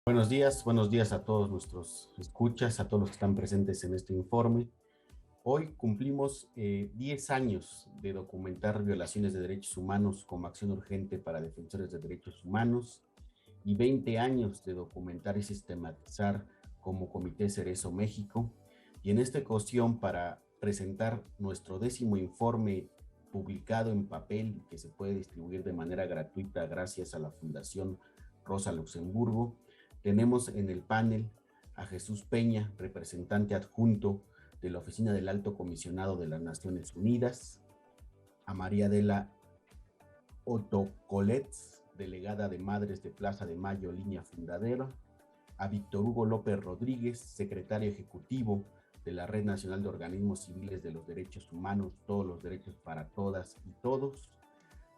Buenos días a todos nuestros escuchas, a todos los que están presentes en este informe. Hoy cumplimos 10 años de documentar violaciones de derechos humanos como acción urgente para defensores de derechos humanos y 20 años de documentar y sistematizar como Comité Cerezo México. Y en esta ocasión, para presentar nuestro 10º informe publicado en papel que se puede distribuir de manera gratuita gracias a la Fundación Rosa Luxemburgo, tenemos en el panel a Jesús Peña, representante adjunto de la Oficina del Alto Comisionado de las Naciones Unidas, a María Adela Otocolets, delegada de Madres de Plaza de Mayo, línea fundadora, a Víctor Hugo López Rodríguez, secretario ejecutivo de la Red Nacional de Organismos Civiles de los Derechos Humanos, Todos los Derechos para Todas y Todos,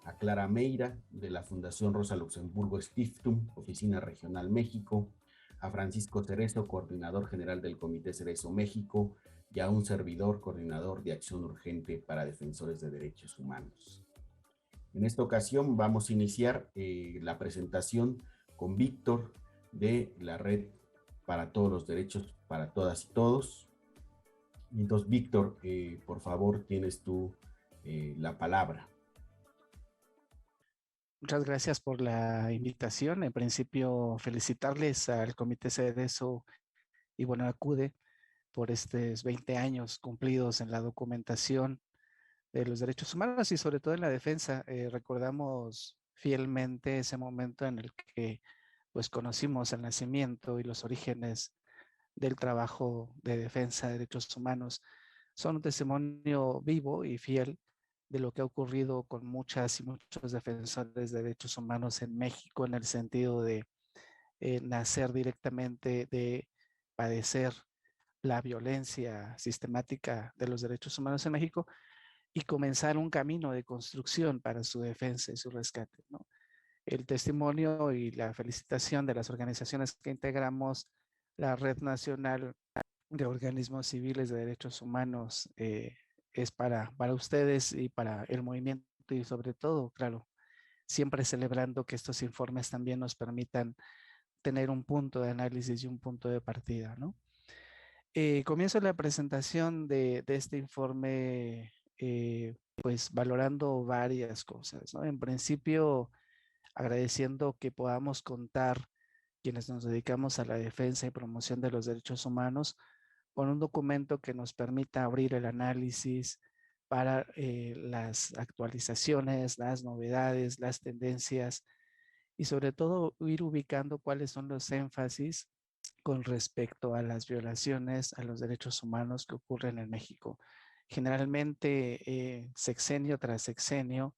a Clara Meira, de la Fundación Rosa Luxemburgo Stiftung, Oficina Regional México, a Francisco Cerezo, coordinador general del Comité Cerezo México, y a un servidor, coordinador de Acción Urgente para Defensores de Derechos Humanos. En esta ocasión vamos a iniciar la presentación con Víctor de la Red para Todos los Derechos para Todas y Todos. Entonces, Víctor, por favor, tienes tú la palabra. Muchas gracias por la invitación. En principio, felicitarles al Comité Cerezo y bueno, acude por estos 20 años cumplidos en la documentación de los derechos humanos y sobre todo en la defensa. Recordamos fielmente ese momento en el que pues conocimos el nacimiento y los orígenes del trabajo de defensa de derechos humanos. Son un testimonio vivo y fiel de lo que ha ocurrido con muchas y muchos defensores de derechos humanos en México, en el sentido de nacer directamente de padecer la violencia sistemática de los derechos humanos en México y comenzar un camino de construcción para su defensa y su rescate, ¿no? El testimonio y la felicitación de las organizaciones que integramos la Red Nacional de Organismos Civiles de Derechos Humanos es para ustedes y para el movimiento y sobre todo, claro, siempre celebrando que estos informes también nos permitan tener un punto de análisis y un punto de partida, ¿no? Comienzo la presentación de este informe pues valorando varias cosas, ¿no? En principio, agradeciendo que podamos contar quienes nos dedicamos a la defensa y promoción de los derechos humanos con un documento que nos permita abrir el análisis para las actualizaciones, las novedades, las tendencias y sobre todo ir ubicando cuáles son los énfasis con respecto a las violaciones a los derechos humanos que ocurren en México. Generalmente, sexenio tras sexenio,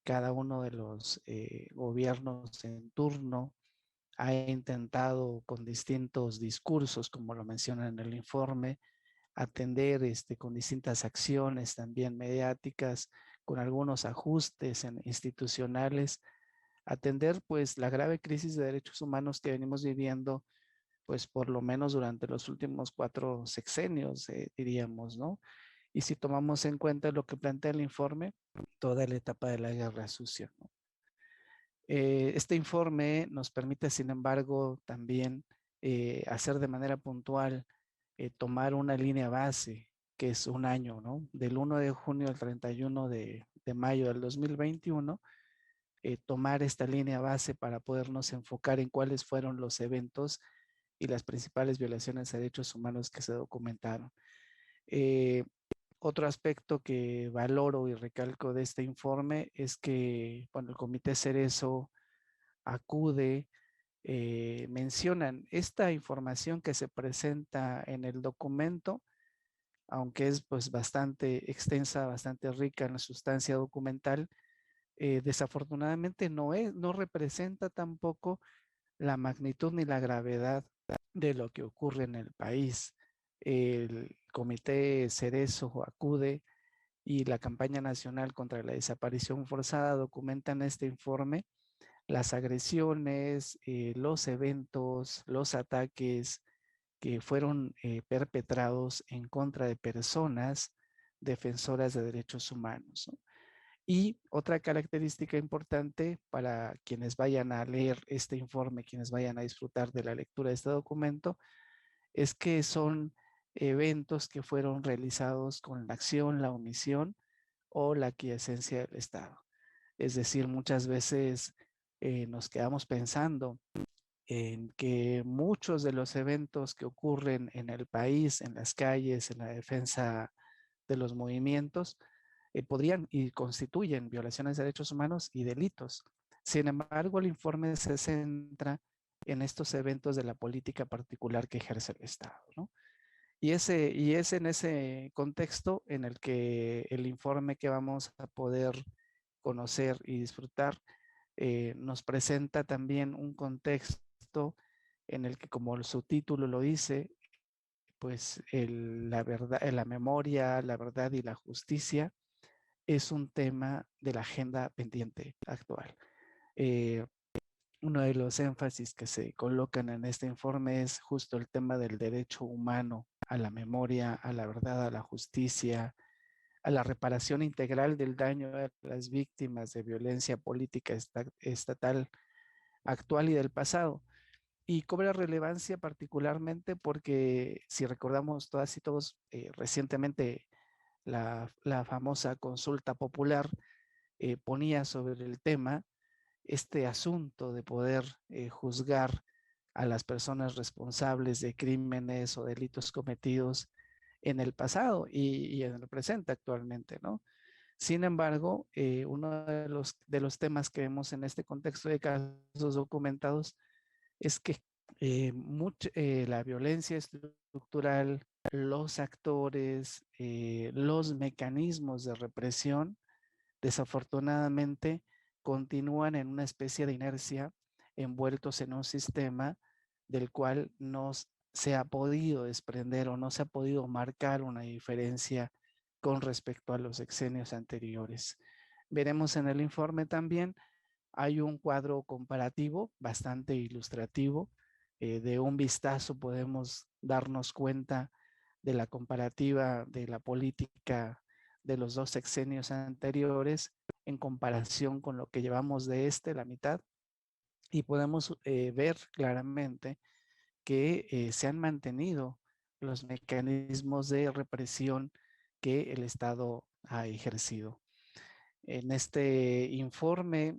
cada uno de los gobiernos en turno ha intentado con distintos discursos, como lo menciona en el informe, atender con distintas acciones también mediáticas, con algunos ajustes institucionales, atender pues la grave crisis de derechos humanos que venimos viviendo pues por lo menos durante los últimos 4 sexenios, diríamos, ¿no? Y si tomamos en cuenta lo que plantea el informe, toda la etapa de la guerra sucia, ¿no? Este informe nos permite, sin embargo, también hacer de manera puntual, tomar una línea base, que es un año, ¿no? Del 1 de junio al 31 de mayo del 2021, tomar esta línea base para podernos enfocar en cuáles fueron los eventos y las principales violaciones a derechos humanos que se documentaron. Eh, Otro aspecto que valoro y recalco de este informe es que, bueno, el Comité Cerezo acude, mencionan esta información que se presenta en el documento, aunque es pues bastante extensa, bastante rica en la sustancia documental, desafortunadamente no representa tampoco la magnitud ni la gravedad de lo que ocurre en el país. El Comité Cerezo acude y la campaña nacional contra la desaparición forzada documentan este informe las agresiones, los eventos, los ataques que fueron perpetrados en contra de personas defensoras de derechos humanos, ¿no? Y otra característica importante para quienes vayan a leer este informe, quienes vayan a disfrutar de la lectura de este documento, es que son eventos que fueron realizados con la acción, la omisión o la aquiescencia del Estado. Es decir, muchas veces nos quedamos pensando en que muchos de los eventos que ocurren en el país, en las calles, en la defensa de los movimientos, podrían y constituyen violaciones de derechos humanos y delitos. Sin embargo, el informe se centra en estos eventos de la política particular que ejerce el Estado, ¿no? Y es en ese contexto en el que el informe que vamos a poder conocer y disfrutar nos presenta también un contexto en el que, como su título lo dice, pues la verdad, la memoria, la verdad y la justicia es un tema de la agenda pendiente actual. Eh, Uno de los énfasis que se colocan en este informe es justo el tema del derecho humano a la memoria, a la verdad, a la justicia, a la reparación integral del daño a las víctimas de violencia política estatal actual y del pasado. Y cobra relevancia particularmente porque si recordamos todas y todos recientemente la famosa consulta popular ponía sobre el tema este asunto de poder juzgar a las personas responsables de crímenes o delitos cometidos en el pasado y en el presente actualmente, ¿no? Sin embargo, uno de los temas que vemos en este contexto de casos documentados es que la violencia estructural, los actores, los mecanismos de represión, desafortunadamente continúan en una especie de inercia, envueltos en un sistema del cual no se ha podido desprender o no se ha podido marcar una diferencia con respecto a los sexenios anteriores. Veremos en el informe también, hay un cuadro comparativo bastante ilustrativo. De un vistazo podemos darnos cuenta de la comparativa de la política de los dos sexenios anteriores en comparación con lo que llevamos de la mitad, y podemos ver claramente que se han mantenido los mecanismos de represión que el Estado ha ejercido. En este informe,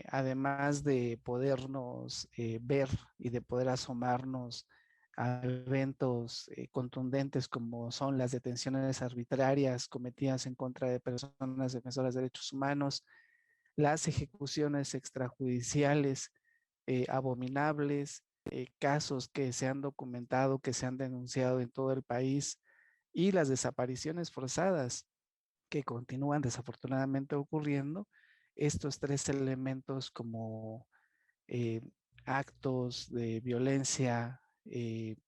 además de podernos ver y de poder asomarnos a eventos contundentes como son las detenciones arbitrarias cometidas en contra de personas defensoras de derechos humanos, las ejecuciones extrajudiciales abominables, casos que se han documentado, que se han denunciado en todo el país, y las desapariciones forzadas que continúan desafortunadamente ocurriendo. Estos tres elementos como eh, actos de violencia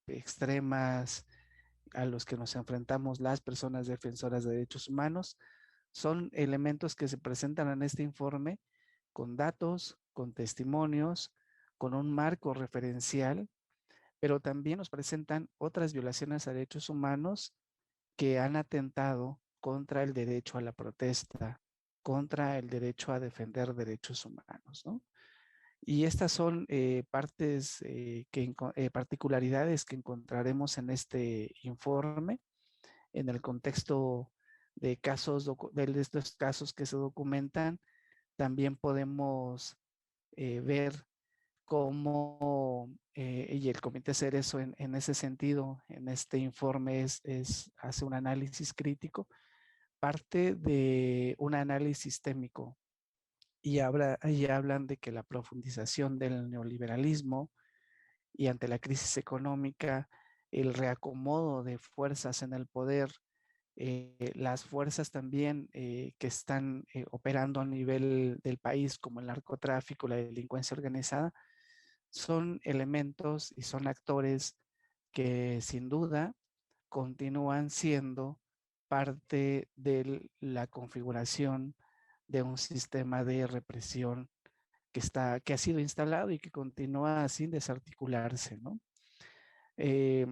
extremas a los que nos enfrentamos las personas defensoras de derechos humanos son elementos que se presentan en este informe con datos, con testimonios, con un marco referencial, pero también nos presentan otras violaciones a derechos humanos que han atentado contra el derecho a la protesta, contra el derecho a defender derechos humanos, ¿no? Y estas son partes, particularidades que encontraremos en este informe, en el contexto de casos, de estos casos que se documentan. También podemos ver cómo, y el Comité Cerezo en ese sentido, en este informe hace un análisis crítico, parte de un análisis sistémico y hablan de que la profundización del neoliberalismo y ante la crisis económica, el reacomodo de fuerzas en el poder, las fuerzas también que están operando a nivel del país, como el narcotráfico, la delincuencia organizada, son elementos y son actores que sin duda continúan siendo parte de la configuración de un sistema de represión que ha sido instalado y que continúa sin desarticularse, ¿no? Eh,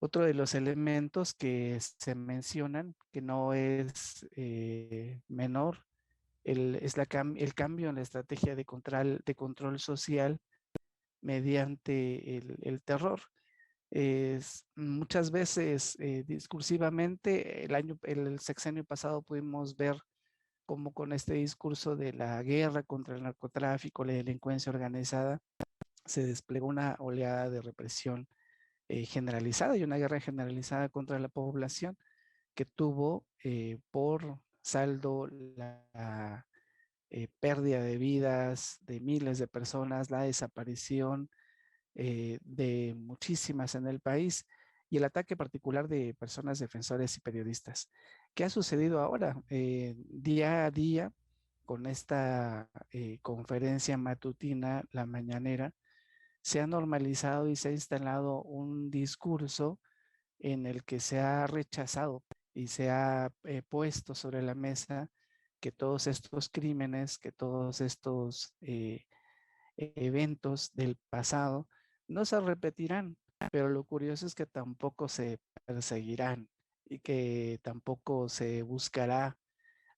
Otro de los elementos que se mencionan, que no es menor, es el cambio en la estrategia de control social mediante el terror. Muchas veces discursivamente, el sexenio pasado pudimos ver cómo con este discurso de la guerra contra el narcotráfico, la delincuencia organizada, se desplegó una oleada de represión generalizada y una guerra generalizada contra la población que tuvo por saldo la pérdida de vidas de miles de personas, la desaparición de muchísimas en el país y el ataque particular de personas defensores y periodistas. ¿Qué ha sucedido ahora? Día a día, con esta conferencia matutina, la mañanera, se ha normalizado y se ha instalado un discurso en el que se ha rechazado y se ha puesto sobre la mesa que todos estos crímenes, que todos estos eventos del pasado no se repetirán, pero lo curioso es que tampoco se perseguirán y que tampoco se buscará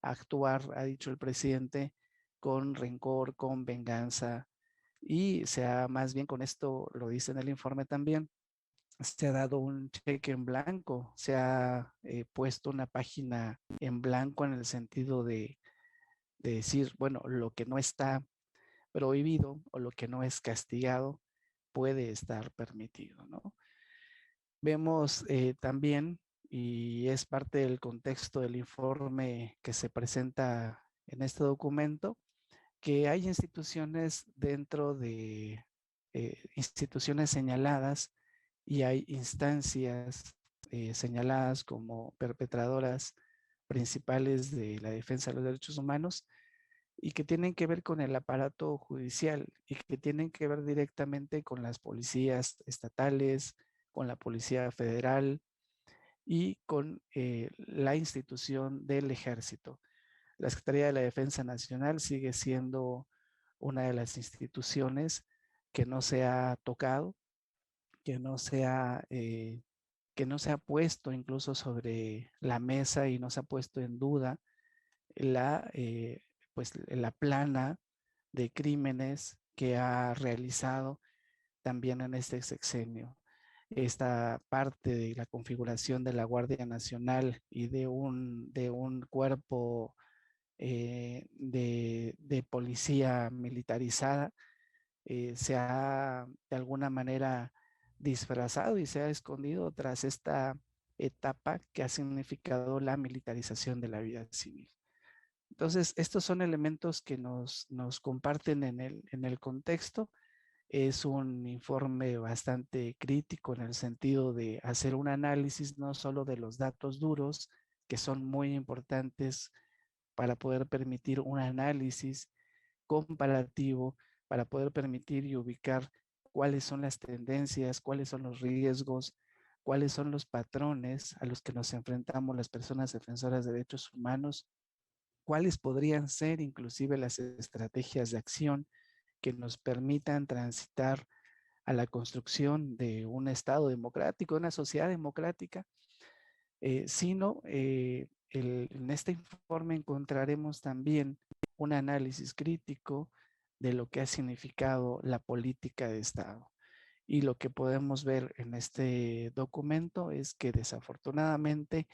actuar, ha dicho el presidente, con rencor, con venganza y sea más bien con esto, lo dice en el informe también, se ha dado un cheque en blanco, se ha puesto una página en blanco en el sentido de decir, bueno, lo que no está prohibido o lo que no es castigado puede estar permitido, ¿no? Vemos también, y es parte del contexto del informe que se presenta en este documento, que hay instituciones dentro de instituciones señaladas y hay instancias señaladas como perpetradoras principales de la defensa de los derechos humanos y que tienen que ver con el aparato judicial y que tienen que ver directamente con las policías estatales, con la Policía Federal y con la institución del ejército. La Secretaría de la Defensa Nacional sigue siendo una de las instituciones que no se ha tocado, que no se ha, que no se ha puesto incluso sobre la mesa y no se ha puesto en duda la, pues, la plana de crímenes que ha realizado también en este sexenio. Esta parte de la configuración de la Guardia Nacional y de un cuerpo de policía militarizada se ha de alguna manera disfrazado y se ha escondido tras esta etapa que ha significado la militarización de la vida civil. Entonces, estos son elementos que nos comparten en el contexto. Es un informe bastante crítico en el sentido de hacer un análisis no solo de los datos duros, que son muy importantes para poder permitir un análisis comparativo, para poder permitir y ubicar cuáles son las tendencias, cuáles son los riesgos, cuáles son los patrones a los que nos enfrentamos las personas defensoras de derechos humanos, cuáles podrían ser inclusive las estrategias de acción que nos permitan transitar a la construcción de un Estado democrático, una sociedad democrática, sino en este informe encontraremos también un análisis crítico de lo que ha significado la política de Estado. Y lo que podemos ver en este documento es que desafortunadamente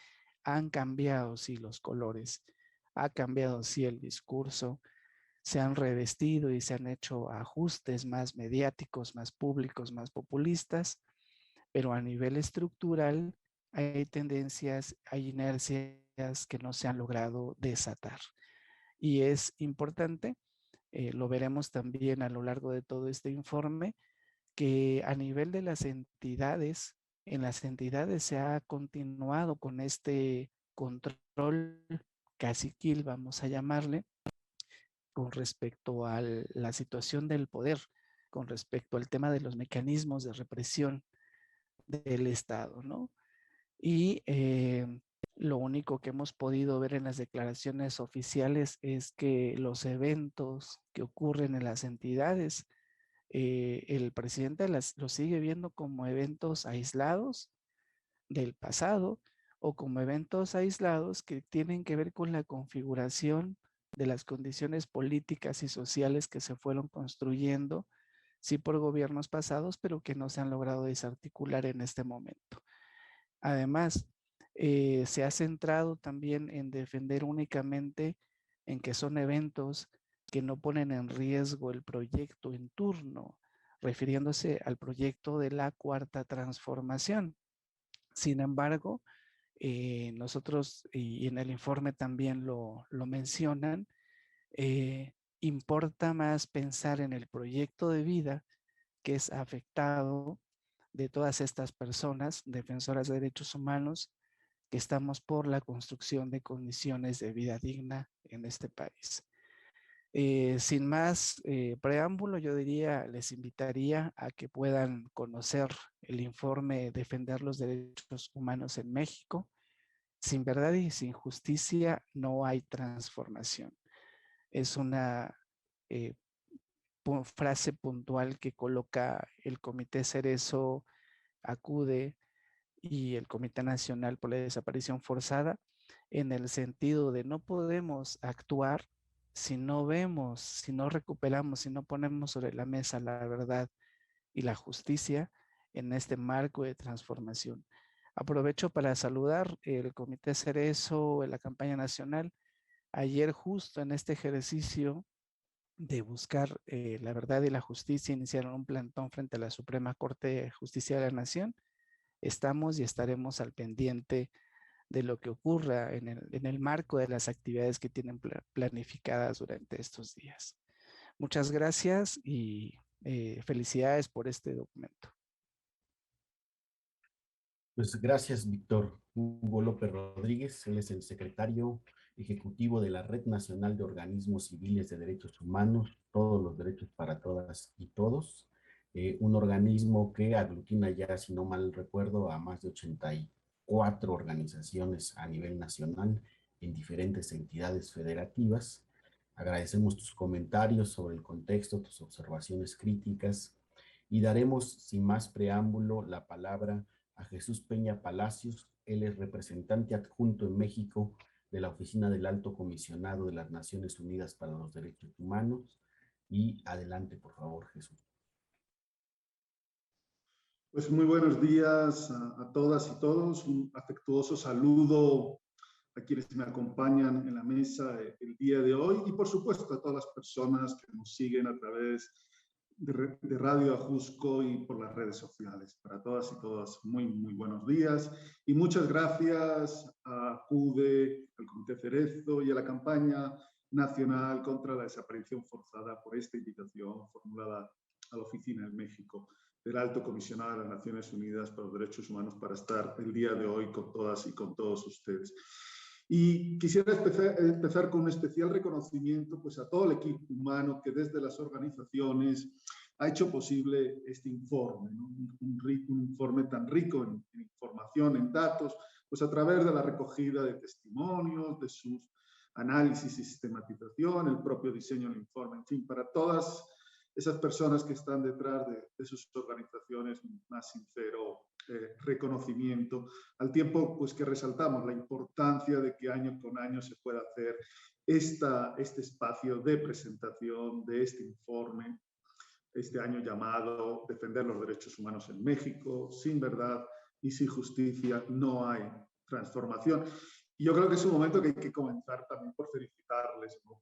han cambiado sí los colores, ha cambiado sí el discurso, se han revestido y se han hecho ajustes más mediáticos, más públicos, más populistas, pero a nivel estructural hay tendencias, hay inercias que no se han logrado desatar. Y es importante, lo veremos también a lo largo de todo este informe, que a nivel de las entidades, en las entidades se ha continuado con este control caciquil, vamos a llamarle, con respecto a la situación del poder, con respecto al tema de los mecanismos de represión del Estado, ¿no? Y lo único que hemos podido ver en las declaraciones oficiales es que los eventos que ocurren en las entidades, el presidente lo sigue viendo como eventos aislados, del pasado o como eventos aislados que tienen que ver con la configuración de las condiciones políticas y sociales que se fueron construyendo, sí por gobiernos pasados, pero que no se han logrado desarticular en este momento. Además, se ha centrado también en defender únicamente en que son eventos que no ponen en riesgo el proyecto en turno, refiriéndose al proyecto de la Cuarta Transformación. Sin embargo, nosotros, y en el informe también lo mencionan, importa más pensar en el proyecto de vida que es afectado de todas estas personas, defensoras de derechos humanos, que estamos por la construcción de condiciones de vida digna en este país. Sin más preámbulo, yo diría, les invitaría a que puedan conocer el informe Defender los Derechos Humanos en México. Sin verdad y sin justicia no hay transformación. Es una frase puntual que coloca el Comité Cerezo, ACUDE y el Comité Nacional por la Desaparición Forzada, en el sentido de no podemos actuar si no vemos, si no recuperamos, si no ponemos sobre la mesa la verdad y la justicia en este marco de transformación. Aprovecho para saludar el Comité Cerezo, la campaña nacional. Ayer justo en este ejercicio de buscar la verdad y la justicia, iniciaron un plantón frente a la Suprema Corte de Justicia de la Nación. Estamos y estaremos al pendiente de lo que ocurra en el marco de las actividades que tienen planificadas durante estos días. Muchas gracias y felicidades por este documento. Pues gracias, Víctor Hugo López Rodríguez. Él es el secretario ejecutivo de la Red Nacional de Organismos Civiles de Derechos Humanos, Todos los Derechos para Todas y Todos, un organismo que aglutina ya, si no mal recuerdo, a más de 84 organizaciones a nivel nacional en diferentes entidades federativas. Agradecemos tus comentarios sobre el contexto, tus observaciones críticas y daremos, sin más preámbulo, la palabra a Jesús Peña Palacios. Él es representante adjunto en México de la Oficina del Alto Comisionado de las Naciones Unidas para los Derechos Humanos. Y adelante, por favor, Jesús. Pues muy buenos días a todas y todos. Un afectuoso saludo a quienes me acompañan en la mesa el día de hoy y por supuesto a todas las personas que nos siguen a través de Radio Ajusco y por las redes sociales. Para todas y todos, muy buenos días y muchas gracias a CUDE, al Comité Cerezo y a la campaña nacional contra la desaparición forzada por esta invitación formulada a la oficina en México del Alto Comisionado de las Naciones Unidas para los Derechos Humanos para estar el día de hoy con todas y con todos ustedes. Y quisiera empezar con un especial reconocimiento pues, a todo el equipo humano que desde las organizaciones ha hecho posible este informe, ¿no? Un informe tan rico en información, en datos, pues a través de la recogida de testimonios, de sus análisis y sistematización, el propio diseño del informe, en fin, para todas esas personas que están detrás de sus organizaciones, más sincero reconocimiento, al tiempo pues, que resaltamos la importancia de que año con año se pueda hacer este espacio de presentación de este informe, este año llamado Defender los Derechos Humanos en México. Sin verdad y sin justicia no hay transformación. Y yo creo que es un momento que hay que comenzar también por felicitarles, ¿no?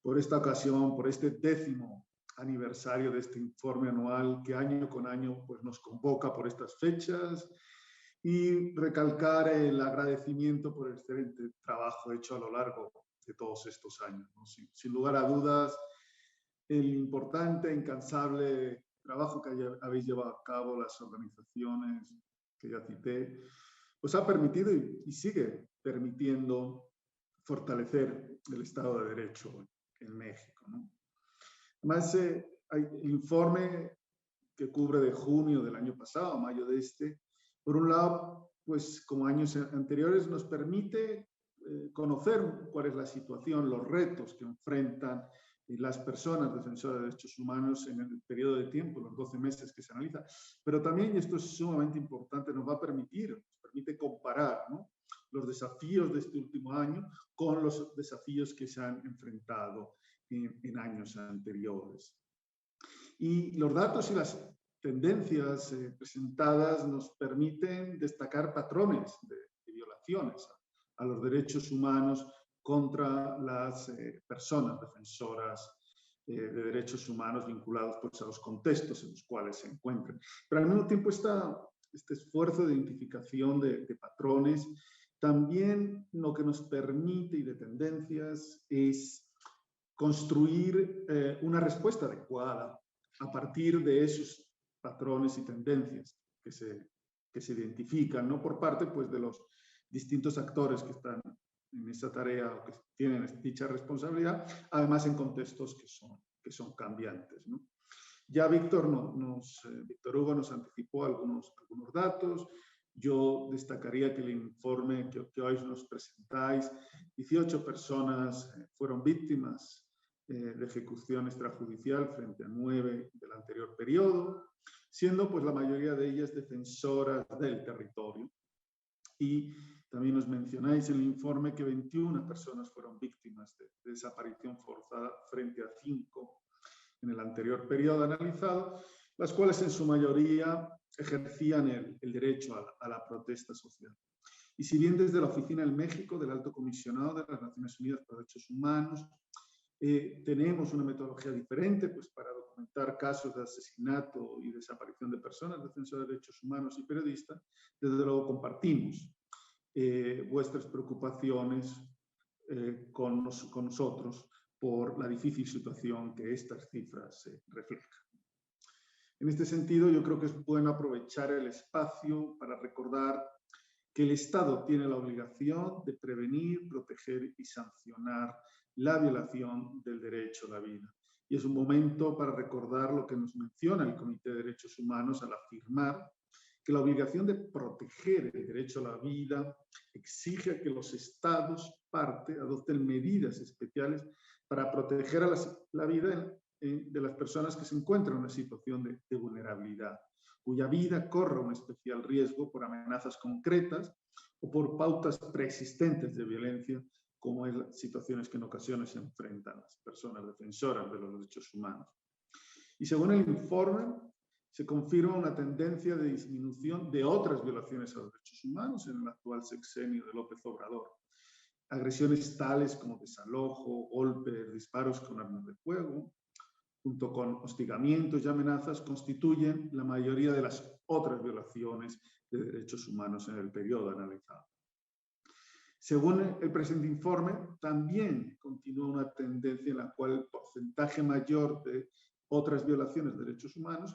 por esta ocasión, por este 10º aniversario de este informe anual que año con año pues, nos convoca por estas fechas y recalcar el agradecimiento por el excelente trabajo hecho a lo largo de todos estos años, ¿no? Sin lugar a dudas, el importante, incansable trabajo que habéis llevado a cabo las organizaciones que ya cité, pues ha permitido y sigue permitiendo fortalecer el Estado de Derecho en México, ¿no? Además, hay el informe que cubre de junio del año pasado a mayo de este, por un lado, pues como años anteriores, nos permite conocer cuál es la situación, los retos que enfrentan las personas defensoras de derechos humanos en el periodo de tiempo, los 12 meses que se analiza, pero también, y esto es sumamente importante, nos va a permitir permite comparar, ¿no?, los desafíos de este último año con los desafíos que se han enfrentado en años anteriores. Y los datos y las tendencias presentadas nos permiten destacar patrones de violaciones a los derechos humanos contra las personas defensoras de derechos humanos vinculados, pues, a los contextos en los cuales se encuentran. Pero al mismo tiempo este esfuerzo de identificación de patrones también lo que nos permite, y de tendencias, es construir una respuesta adecuada a partir de esos patrones y tendencias que se identifican, ¿no?, por parte, pues, de los distintos actores que están en esa tarea o que tienen dicha responsabilidad, además en contextos que son cambiantes, ¿no? Ya Víctor Hugo nos anticipó algunos datos. Yo destacaría que el informe que hoy nos presentáis, 18 personas fueron víctimas de ejecución extrajudicial frente a 9 del anterior periodo, siendo, pues, la mayoría de ellas defensoras del territorio. Y también nos mencionáis en el informe que 21 personas fueron víctimas de desaparición forzada frente a 5 en el anterior periodo analizado, las cuales en su mayoría ejercían el derecho a la protesta social. Y si bien desde la Oficina en México del Alto Comisionado de las Naciones Unidas para Derechos Humanos tenemos una metodología diferente, pues, para documentar casos de asesinato y desaparición de personas defensoras de derechos humanos y periodistas, desde luego compartimos vuestras preocupaciones con nosotros por la difícil situación que estas cifras reflejan. En este sentido, yo creo que es bueno aprovechar el espacio para recordar que el Estado tiene la obligación de prevenir, proteger y sancionar la violación del derecho a la vida. Y es un momento para recordar lo que nos menciona el Comité de Derechos Humanos al afirmar que la obligación de proteger el derecho a la vida exige que los Estados parte adopten medidas especiales para proteger a la vida de las personas que se encuentran en una situación de vulnerabilidad, cuya vida corre un especial riesgo por amenazas concretas o por pautas preexistentes de violencia, como es las situaciones que en ocasiones se enfrentan las personas defensoras de los derechos humanos. Y según el informe, se confirma una tendencia de disminución de otras violaciones a los derechos humanos en el actual sexenio de López Obrador. Agresiones tales como desalojo, golpes, disparos con armas de fuego, junto con hostigamientos y amenazas, constituyen la mayoría de las otras violaciones de derechos humanos en el periodo analizado. Según el presente informe, también continúa una tendencia en la cual el porcentaje mayor de otras violaciones de derechos humanos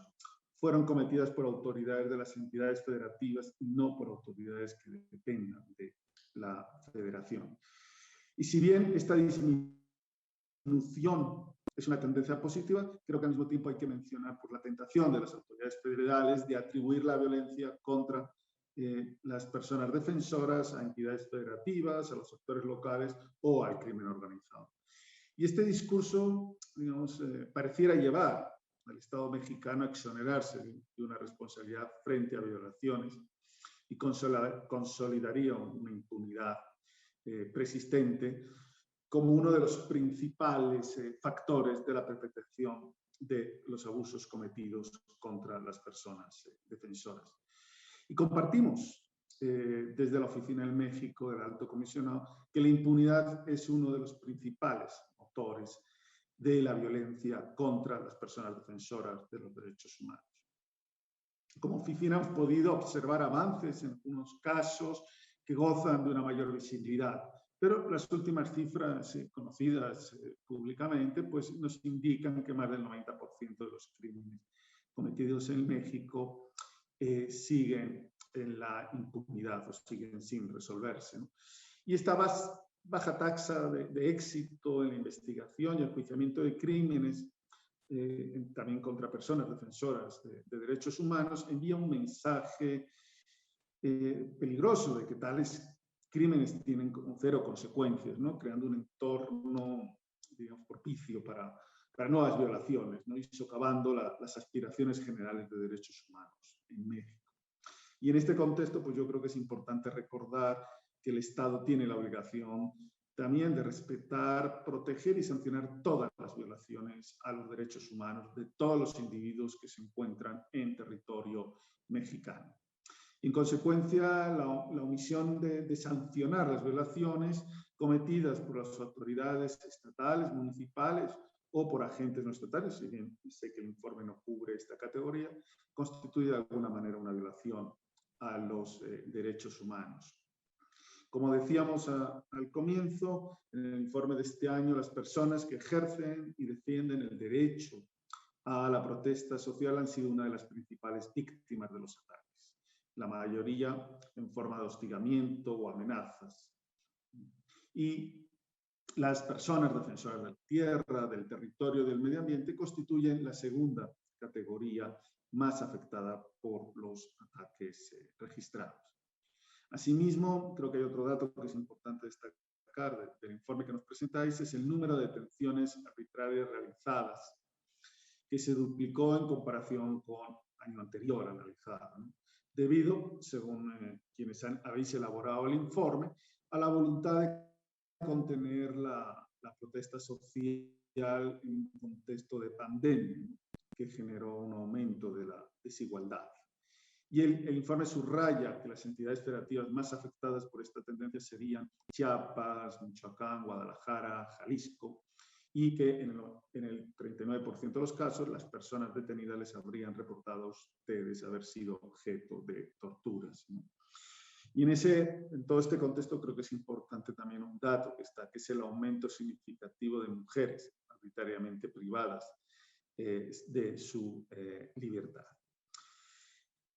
fueron cometidas por autoridades de las entidades federativas y no por autoridades que dependan de la federación. Y si bien esta disminución es una tendencia positiva, creo que al mismo tiempo hay que mencionar por la tentación de las autoridades federales de atribuir la violencia contra las personas defensoras a entidades federativas, a los actores locales o al crimen organizado. Y este discurso, digamos, pareciera llevar al Estado mexicano a exonerarse de una responsabilidad frente a violaciones y consolidaría una impunidad persistente como uno de los principales factores de la perpetración de los abusos cometidos contra las personas defensoras. Y compartimos desde la Oficina en México del Alto Comisionado que la impunidad es uno de los principales motores de la violencia contra las personas defensoras de los derechos humanos. Como oficina hemos podido observar avances en algunos casos que gozan de una mayor visibilidad, pero las últimas cifras conocidas públicamente, pues, nos indican que más del 90% de los crímenes cometidos en México siguen en la impunidad o siguen sin resolverse, ¿no? Y esta baja taxa de éxito en la investigación y enjuiciamiento de crímenes, también contra personas defensoras de derechos humanos, envía un mensaje peligroso de que tales crímenes tienen cero consecuencias, ¿no? Creando un entorno, digamos, propicio para nuevas violaciones, ¿no? Y socavando las aspiraciones generales de derechos humanos en México. Y en este contexto, pues yo creo que es importante recordar que el Estado tiene la obligación también de respetar, proteger y sancionar todas las violaciones a los derechos humanos de todos los individuos que se encuentran en territorio mexicano. En consecuencia, la omisión de sancionar las violaciones cometidas por las autoridades estatales, municipales o por agentes no estatales, si bien sé que el informe no cubre esta categoría, constituye de alguna manera una violación a los derechos humanos. Como decíamos al comienzo, en el informe de este año, las personas que ejercen y defienden el derecho a la protesta social han sido una de las principales víctimas de los ataques, la mayoría en forma de hostigamiento o amenazas. Y las personas defensoras de la tierra, del territorio y del medio ambiente constituyen la segunda categoría más afectada por los ataques registrados. Asimismo, creo que hay otro dato que es importante destacar del informe que nos presentáis, es el número de detenciones arbitrarias realizadas, que se duplicó en comparación con el año anterior analizado, ¿no? Debido, según quienes habéis elaborado el informe, a la voluntad de contener la protesta social en un contexto de pandemia, ¿no?, que generó un aumento de la desigualdad. Y el informe subraya que las entidades federativas más afectadas por esta tendencia serían Chiapas, Michoacán, Guadalajara, Jalisco, y que en el 39% de los casos las personas detenidas les habrían reportado a ustedes haber sido objeto de torturas, ¿no? Y en todo este contexto creo que es importante también un dato que es el aumento significativo de mujeres arbitrariamente privadas de su libertad.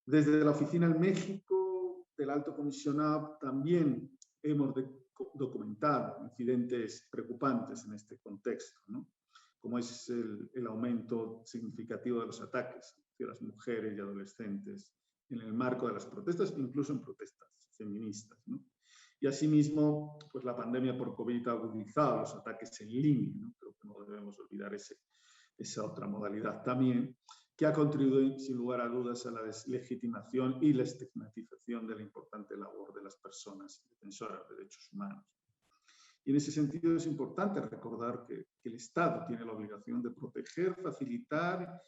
Desde la Oficina en México del Alto Comisionado también hemos documentado incidentes preocupantes en este contexto, ¿no?, como es el aumento significativo de los ataques hacia las mujeres y adolescentes en el marco de las protestas, incluso en protestas feministas, ¿no? Y asimismo, pues la pandemia por COVID ha agudizado los ataques en línea, ¿no? Creo que no debemos olvidar esa otra modalidad también, que ha contribuido sin lugar a dudas a la deslegitimación y la estigmatización de la importante labor de las personas defensoras de derechos humanos. Y en ese sentido es importante recordar que el Estado tiene la obligación de proteger, facilitar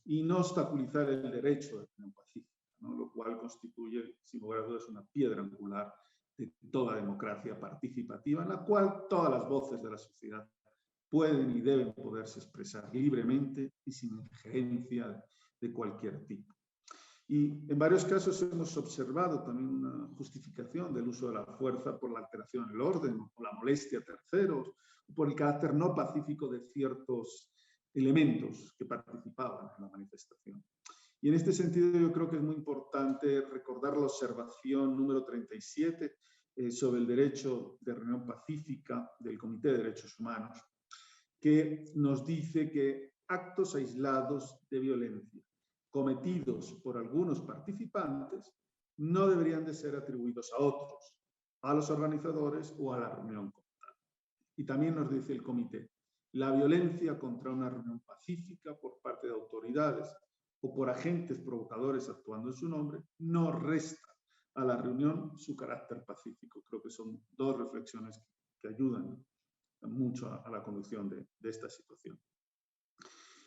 y no obstaculizar el derecho de reunión pacífica, ¿no?, lo cual constituye sin lugar a dudas una piedra angular de toda democracia participativa, en la cual todas las voces de la sociedad pueden y deben poderse expresar libremente y sin injerencia de cualquier tipo. Y en varios casos hemos observado también una justificación del uso de la fuerza por la alteración del orden, o la molestia a terceros, o por el carácter no pacífico de ciertos elementos que participaban en la manifestación. Y en este sentido yo creo que es muy importante recordar la observación número 37 sobre el derecho de reunión pacífica del Comité de Derechos Humanos, que nos dice que actos aislados de violencia cometidos por algunos participantes no deberían de ser atribuidos a otros, a los organizadores o a la reunión como tal. Y también nos dice el comité, la violencia contra una reunión pacífica por parte de autoridades o por agentes provocadores actuando en su nombre no resta a la reunión su carácter pacífico. Creo que son dos reflexiones que ayudan mucho a la conducción de esta situación.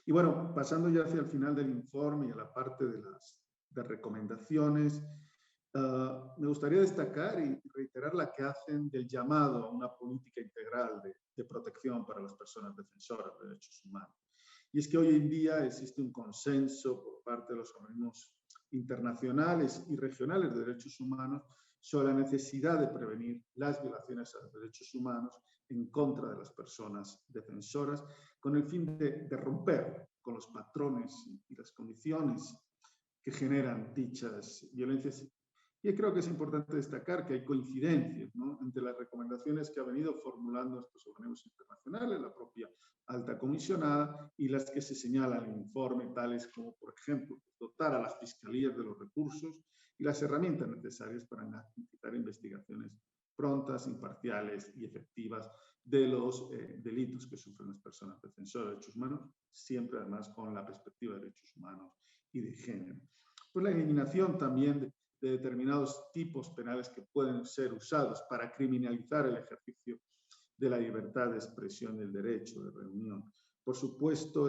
Y bueno, pasando ya hacia el final del informe y a la parte de recomendaciones, me gustaría destacar y reiterar la que hacen del llamado a una política integral de protección para las personas defensoras de derechos humanos. Y es que hoy en día existe un consenso por parte de los organismos internacionales y regionales de derechos humanos sobre la necesidad de prevenir las violaciones a los derechos humanos en contra de las personas defensoras, con el fin de romper con los patrones y las condiciones que generan dichas violencias. Y creo que es importante destacar que hay coincidencias, ¿no?, entre las recomendaciones que ha venido formulando estos organismos internacionales, la propia alta comisionada, y las que se señalan en el informe, tales como, por ejemplo, dotar a las fiscalías de los recursos y las herramientas necesarias para garantizar investigaciones prontas, imparciales y efectivas de los delitos que sufren las personas defensoras de derechos humanos, siempre además con la perspectiva de derechos humanos y de género. Pues la eliminación también de determinados tipos penales que pueden ser usados para criminalizar el ejercicio de la libertad de expresión y el derecho de reunión. Por supuesto,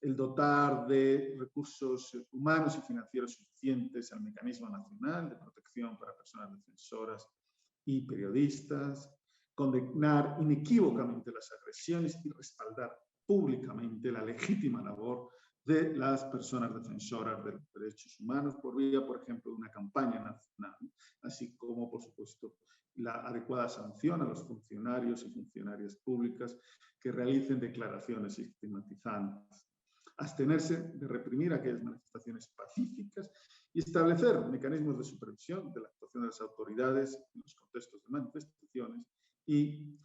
el dotar de recursos humanos y financieros suficientes al Mecanismo Nacional de Protección para Personas Defensoras y Periodistas, condenar inequívocamente las agresiones y respaldar públicamente la legítima labor de las personas defensoras de los derechos humanos por vía, por ejemplo, de una campaña nacional, así como, por supuesto, la adecuada sanción a los funcionarios y funcionarias públicas que realicen declaraciones estigmatizantes, abstenerse de reprimir aquellas manifestaciones pacíficas y establecer mecanismos de supervisión de la actuación de las autoridades en los contextos de manifestaciones y,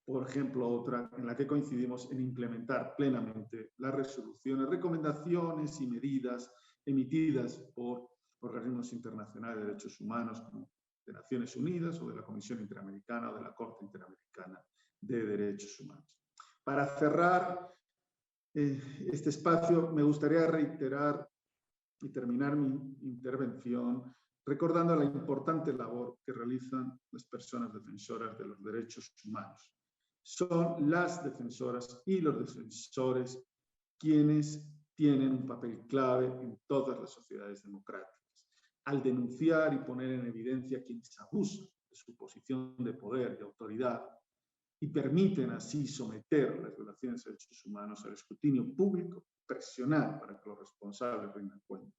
por ejemplo, otra en la que coincidimos en implementar plenamente las resoluciones, recomendaciones y medidas emitidas por organismos internacionales de derechos humanos como de Naciones Unidas o de la Comisión Interamericana o de la Corte Interamericana de Derechos Humanos. Para cerrar este espacio, me gustaría reiterar y terminar mi intervención recordando la importante labor que realizan las personas defensoras de los derechos humanos. Son las defensoras y los defensores quienes tienen un papel clave en todas las sociedades democráticas, al denunciar y poner en evidencia a quienes abusan de su posición de poder y autoridad y permiten así someter las violaciones de derechos humanos al escrutinio público, presionar para que los responsables rindan cuenta.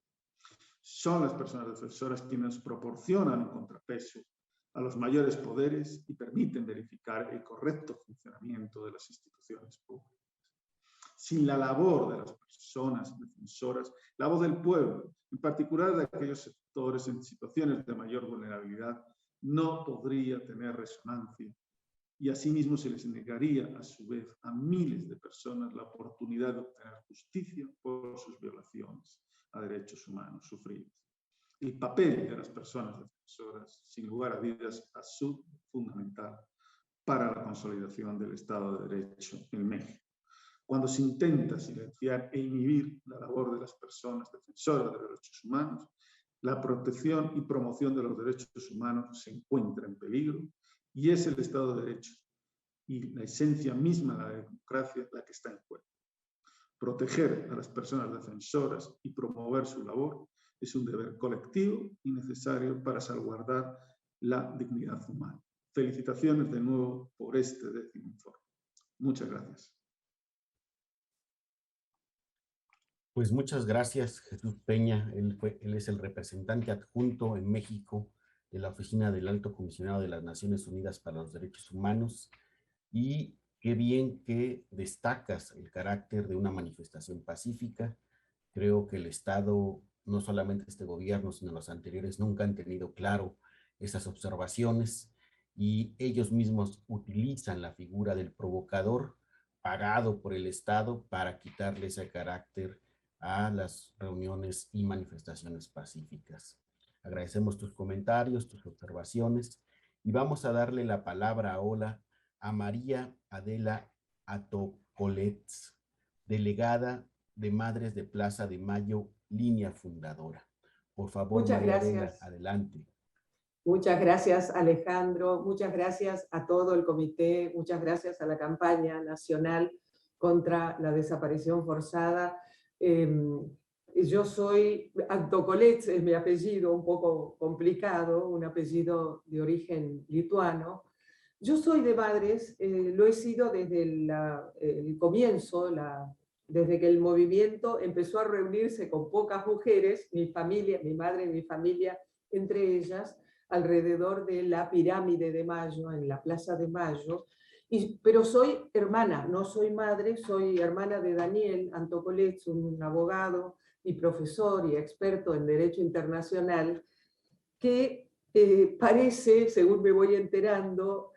Son las personas defensoras quienes proporcionan un contrapeso a los mayores poderes y permiten verificar el correcto funcionamiento de las instituciones públicas. Sin la labor de las personas defensoras, la voz del pueblo, en particular de aquellos sectores en situaciones de mayor vulnerabilidad, no podría tener resonancia y asimismo se les negaría a su vez a miles de personas la oportunidad de obtener justicia por sus violaciones a derechos humanos sufridos. El papel de las personas defensoras, sin lugar a dudas, es fundamental para la consolidación del Estado de Derecho en México. Cuando se intenta silenciar e inhibir la labor de las personas defensoras de los derechos humanos, la protección y promoción de los derechos humanos se encuentra en peligro y es el Estado de Derecho y la esencia misma de la democracia la que está en juego. Proteger a las personas defensoras y promover su labor es un deber colectivo y necesario para salvaguardar la dignidad humana. Felicitaciones de nuevo por este 10º informe. Muchas gracias. Pues muchas gracias, Jesús Peña. Él es el representante adjunto en México de la Oficina del Alto Comisionado de las Naciones Unidas para los Derechos Humanos. Y qué bien que destacas el carácter de una manifestación pacífica. Creo que el Estado, no solamente este gobierno, sino los anteriores, nunca han tenido claro esas observaciones y ellos mismos utilizan la figura del provocador pagado por el Estado para quitarle ese carácter a las reuniones y manifestaciones pacíficas. Agradecemos tus comentarios, tus observaciones y vamos a darle la palabra ahora a María Adela Atocolets, delegada de Madres de Plaza de Mayo, línea fundadora. Por favor, Muchas María gracias. Adela, adelante. Muchas gracias, Alejandro. Muchas gracias a todo el comité. Muchas gracias a la campaña nacional contra la desaparición forzada. Yo soy Atocolets, es mi apellido, un poco complicado, un apellido de origen lituano. Yo soy de Madres, lo he sido desde el comienzo, desde que el movimiento empezó a reunirse con pocas mujeres, mi familia, mi madre y mi familia, entre ellas, alrededor de la Pirámide de Mayo, en la Plaza de Mayo. Pero soy hermana, no soy madre, soy hermana de Daniel Atocolets, un abogado y profesor y experto en Derecho Internacional, que parece, según me voy enterando,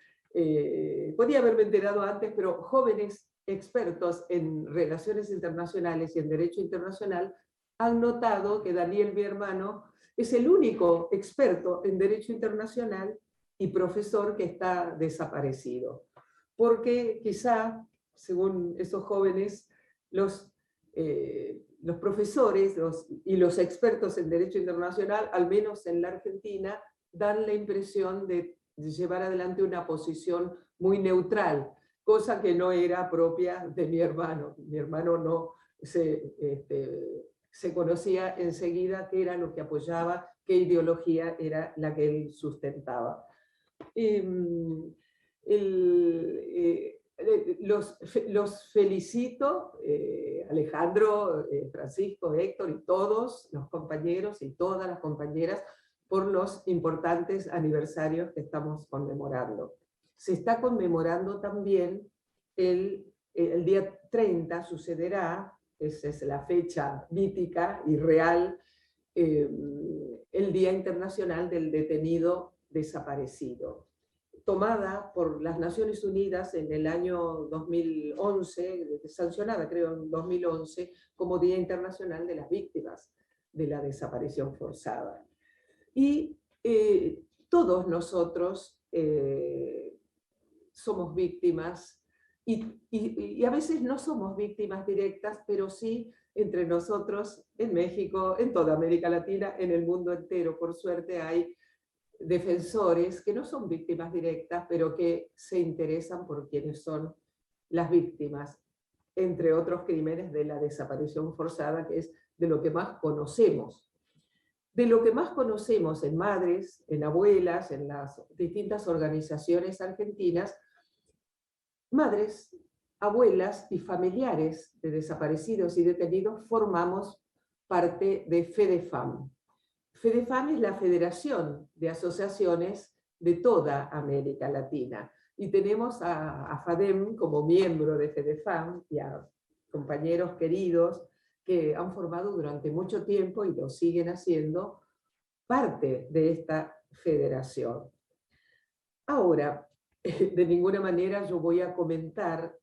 podía haberme enterado antes, pero jóvenes expertos en relaciones internacionales y en Derecho Internacional han notado que Daniel, mi hermano, es el único experto en Derecho Internacional y profesor que está desaparecido. Porque quizá, según esos jóvenes, los los profesores y los expertos en derecho internacional, al menos en la Argentina, dan la impresión de llevar adelante una posición muy neutral, cosa que no era propia de mi hermano. Mi hermano no se conocía enseguida qué era lo que apoyaba, qué ideología era la que él sustentaba. Los felicito, Alejandro, Francisco, Héctor y todos los compañeros y todas las compañeras por los importantes aniversarios que estamos conmemorando. Se está conmemorando también el día 30, sucederá, esa es la fecha mítica y real, el Día Internacional del Detenido Desaparecido, tomada por las Naciones Unidas en el año 2011, sancionada creo en 2011, como Día Internacional de las Víctimas de la Desaparición Forzada. Y todos nosotros somos víctimas, y a veces no somos víctimas directas, pero sí entre nosotros, en México, en toda América Latina, en el mundo entero. Por suerte hay defensores que no son víctimas directas, pero que se interesan por quienes son las víctimas, entre otros crímenes de la desaparición forzada, que es de lo que más conocemos. De lo que más conocemos en madres, en abuelas, en las distintas organizaciones argentinas, madres, abuelas y familiares de desaparecidos y detenidos formamos parte de FEDEFAM. FEDEFAM es la Federación de Asociaciones de toda América Latina. Y tenemos a FADEM como miembro de FEDEFAM y a compañeros queridos que han formado durante mucho tiempo y lo siguen haciendo parte de esta federación. Ahora, de ninguna manera yo voy a comentar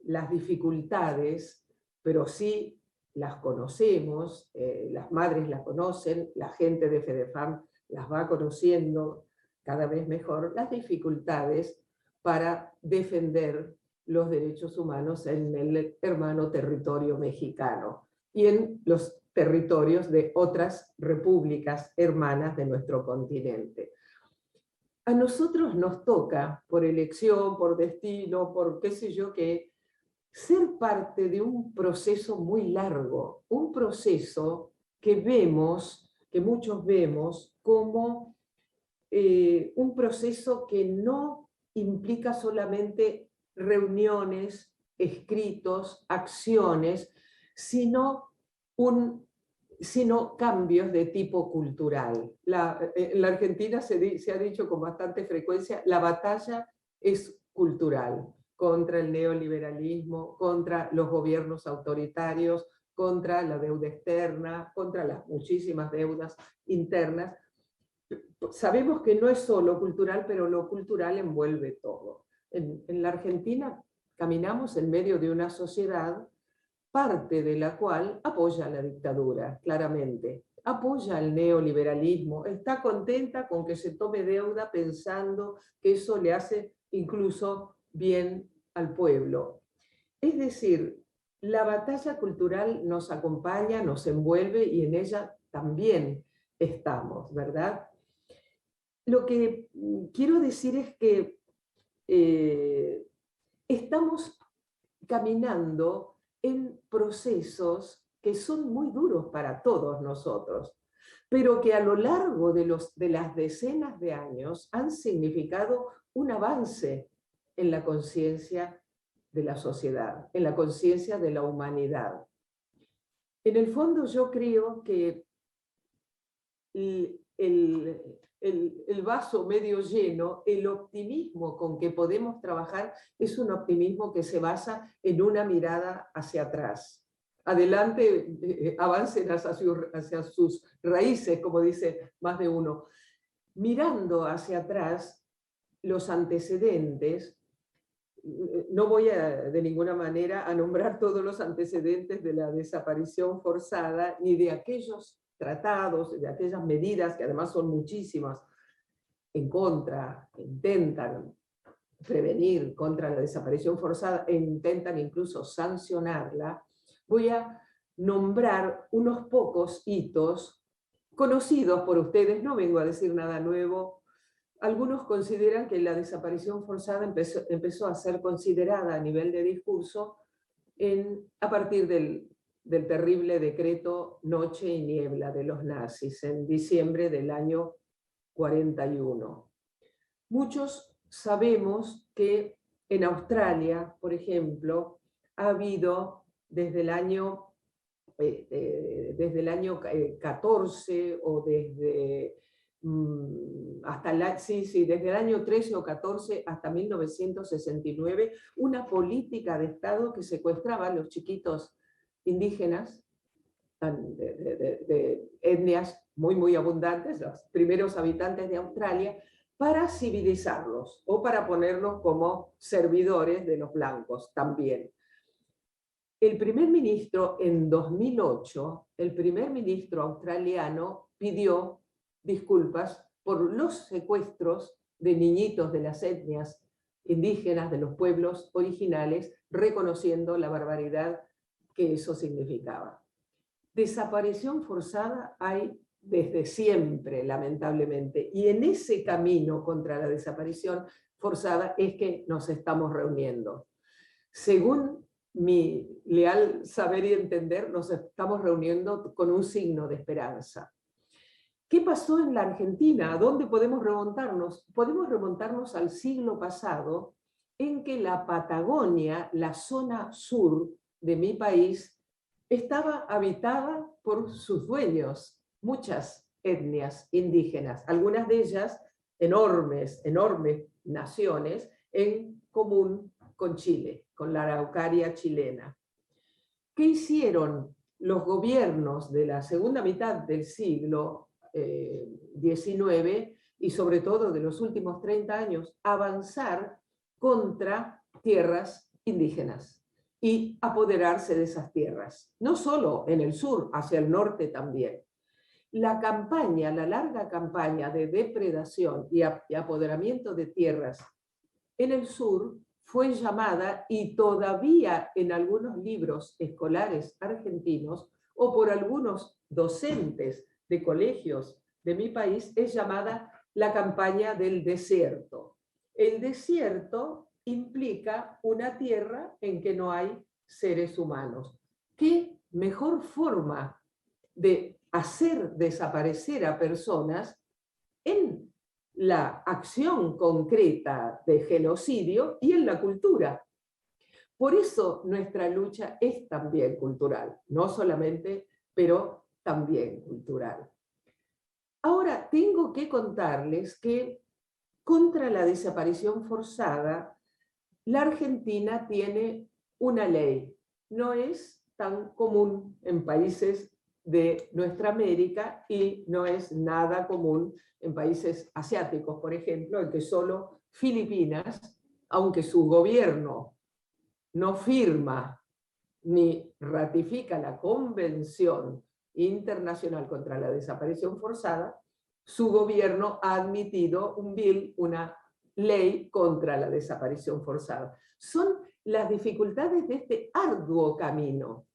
las dificultades, pero sí las conocemos, las madres las conocen, la gente de FEDEFAM las va conociendo cada vez mejor, las dificultades para defender los derechos humanos en el hermano territorio mexicano y en los territorios de otras repúblicas hermanas de nuestro continente. A nosotros nos toca, por elección, por destino, por qué sé yo qué, ser parte de un proceso muy largo, un proceso que vemos, que muchos vemos, como un proceso que no implica solamente reuniones, escritos, acciones, sino cambios de tipo cultural. En la Argentina se ha dicho con bastante frecuencia, la batalla es cultural, contra el neoliberalismo, contra los gobiernos autoritarios, contra la deuda externa, contra las muchísimas deudas internas. Sabemos que no es solo cultural, pero lo cultural envuelve todo. En la Argentina caminamos en medio de una sociedad, parte de la cual apoya la dictadura, claramente, apoya el neoliberalismo, está contenta con que se tome deuda pensando que eso le hace incluso bien al pueblo. Es decir, la batalla cultural nos acompaña, nos envuelve y en ella también estamos, ¿verdad? Lo que quiero decir es que estamos caminando en procesos que son muy duros para todos nosotros, pero que a lo largo de las decenas de años han significado un avance en la conciencia de la sociedad, en la conciencia de la humanidad. En el fondo yo creo que el vaso medio lleno, el optimismo con que podemos trabajar es un optimismo que se basa en una mirada hacia atrás. Adelante, avancen hacia sus raíces, como dice más de uno. Mirando hacia atrás los antecedentes, no voy de ninguna manera a nombrar todos los antecedentes de la desaparición forzada, ni de aquellos tratados, de aquellas medidas, que además son muchísimas, en contra, que intentan prevenir contra la desaparición forzada e intentan incluso sancionarla. Voy a nombrar unos pocos hitos conocidos por ustedes, no vengo a decir nada nuevo. Algunos consideran que la desaparición forzada empezó a ser considerada a nivel de discurso a partir del terrible decreto Noche y Niebla de los nazis en diciembre del año 41. Muchos sabemos que en Australia, por ejemplo, ha habido desde el año 14 o desde desde el año 13 o 14 hasta 1969, una política de Estado que secuestraba a los chiquitos indígenas de etnias muy abundantes, los primeros habitantes de Australia, para civilizarlos o para ponerlos como servidores de los blancos también. El primer ministro en 2008, el primer ministro australiano pidió disculpas por los secuestros de niñitos de las etnias indígenas, de los pueblos originales, reconociendo la barbaridad que eso significaba. Desaparición forzada hay desde siempre, lamentablemente, y en ese camino contra la desaparición forzada es que nos estamos reuniendo. Según mi leal saber y entender, nos estamos reuniendo con un signo de esperanza. ¿Qué pasó en la Argentina? ¿A dónde podemos remontarnos? Podemos remontarnos al siglo pasado, en que la Patagonia, la zona sur de mi país, estaba habitada por sus dueños, muchas etnias indígenas, algunas de ellas enormes naciones en común con Chile, con la Araucaria chilena. ¿Qué hicieron los gobiernos de la segunda mitad del siglo XIX y sobre todo de los últimos 30 años? Avanzar contra tierras indígenas y apoderarse de esas tierras, no solo en el sur, hacia el norte también. La larga campaña de depredación y apoderamiento de tierras en el sur fue llamada, y todavía en algunos libros escolares argentinos o por algunos docentes de colegios de mi país, es llamada la campaña del desierto. El desierto implica una tierra en que no hay seres humanos. ¿Qué mejor forma de hacer desaparecer a personas en la acción concreta de genocidio y en la cultura? Por eso nuestra lucha es también cultural, no solamente, pero también cultural. Ahora tengo que contarles que contra la desaparición forzada, la Argentina tiene una ley. No es tan común en países de nuestra América y no es nada común en países asiáticos, por ejemplo, en que solo Filipinas, aunque su gobierno no firma ni ratifica la Convención Internacional contra la Desaparición Forzada, su gobierno ha admitido una ley contra la desaparición forzada. Son las dificultades de este arduo camino.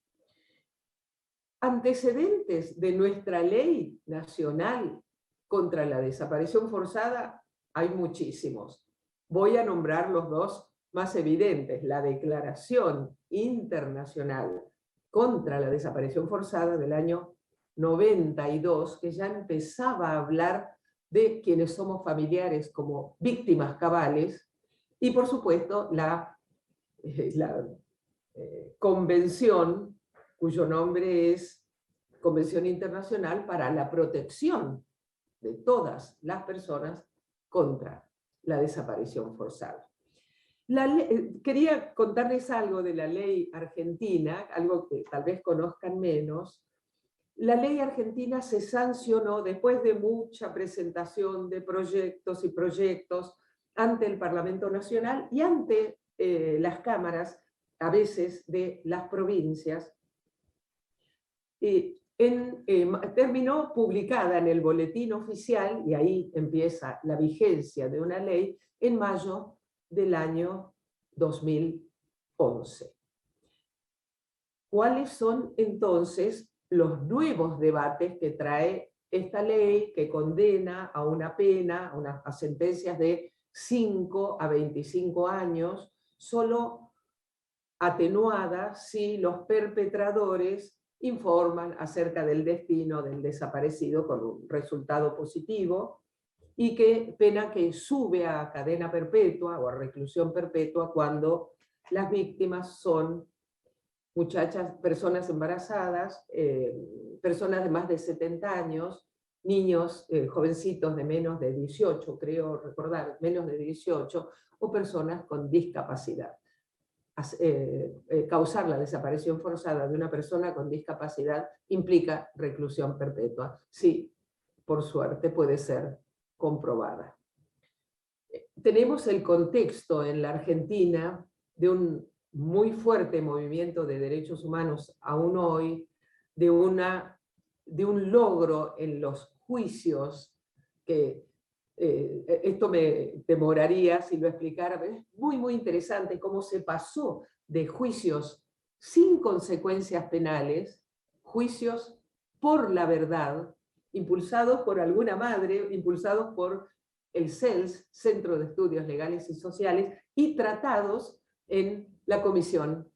Antecedentes de nuestra ley nacional contra la desaparición forzada hay muchísimos. Voy a nombrar los dos más evidentes: la Declaración Internacional contra la Desaparición Forzada del año 92, que ya empezaba a hablar de quienes somos familiares como víctimas cabales, y por supuesto la convención, cuyo nombre es Convención Internacional para la Protección de todas las personas contra la desaparición forzada. Quería contarles algo de la ley argentina, algo que tal vez conozcan menos. La ley argentina se sancionó después de mucha presentación de proyectos y proyectos ante el Parlamento Nacional y ante las cámaras, a veces de las provincias. Terminó publicada en el Boletín Oficial, y ahí empieza la vigencia de una ley, en mayo del año 2011. ¿cuáles son entonces los nuevos debates que trae esta ley que condena a una pena, a sentencias de 5 a 25 años, solo atenuada si los perpetradores informan acerca del destino del desaparecido con un resultado positivo, y que pena que sube a cadena perpetua o a reclusión perpetua cuando las víctimas son muchachas, personas embarazadas, personas de más de 70 años, niños, jovencitos de menos de 18, creo recordar, menos de 18, o personas con discapacidad. Causar la desaparición forzada de una persona con discapacidad implica reclusión perpetua. Sí, por suerte puede ser comprobada. Tenemos el contexto en la Argentina de un muy fuerte movimiento de derechos humanos aún hoy, de un logro en los juicios que esto me demoraría si lo explicara, pero es muy, muy interesante cómo se pasó de juicios sin consecuencias penales, juicios por la verdad, impulsados por alguna madre, impulsados por el CELS, Centro de Estudios Legales y Sociales, y tratados en la Comisión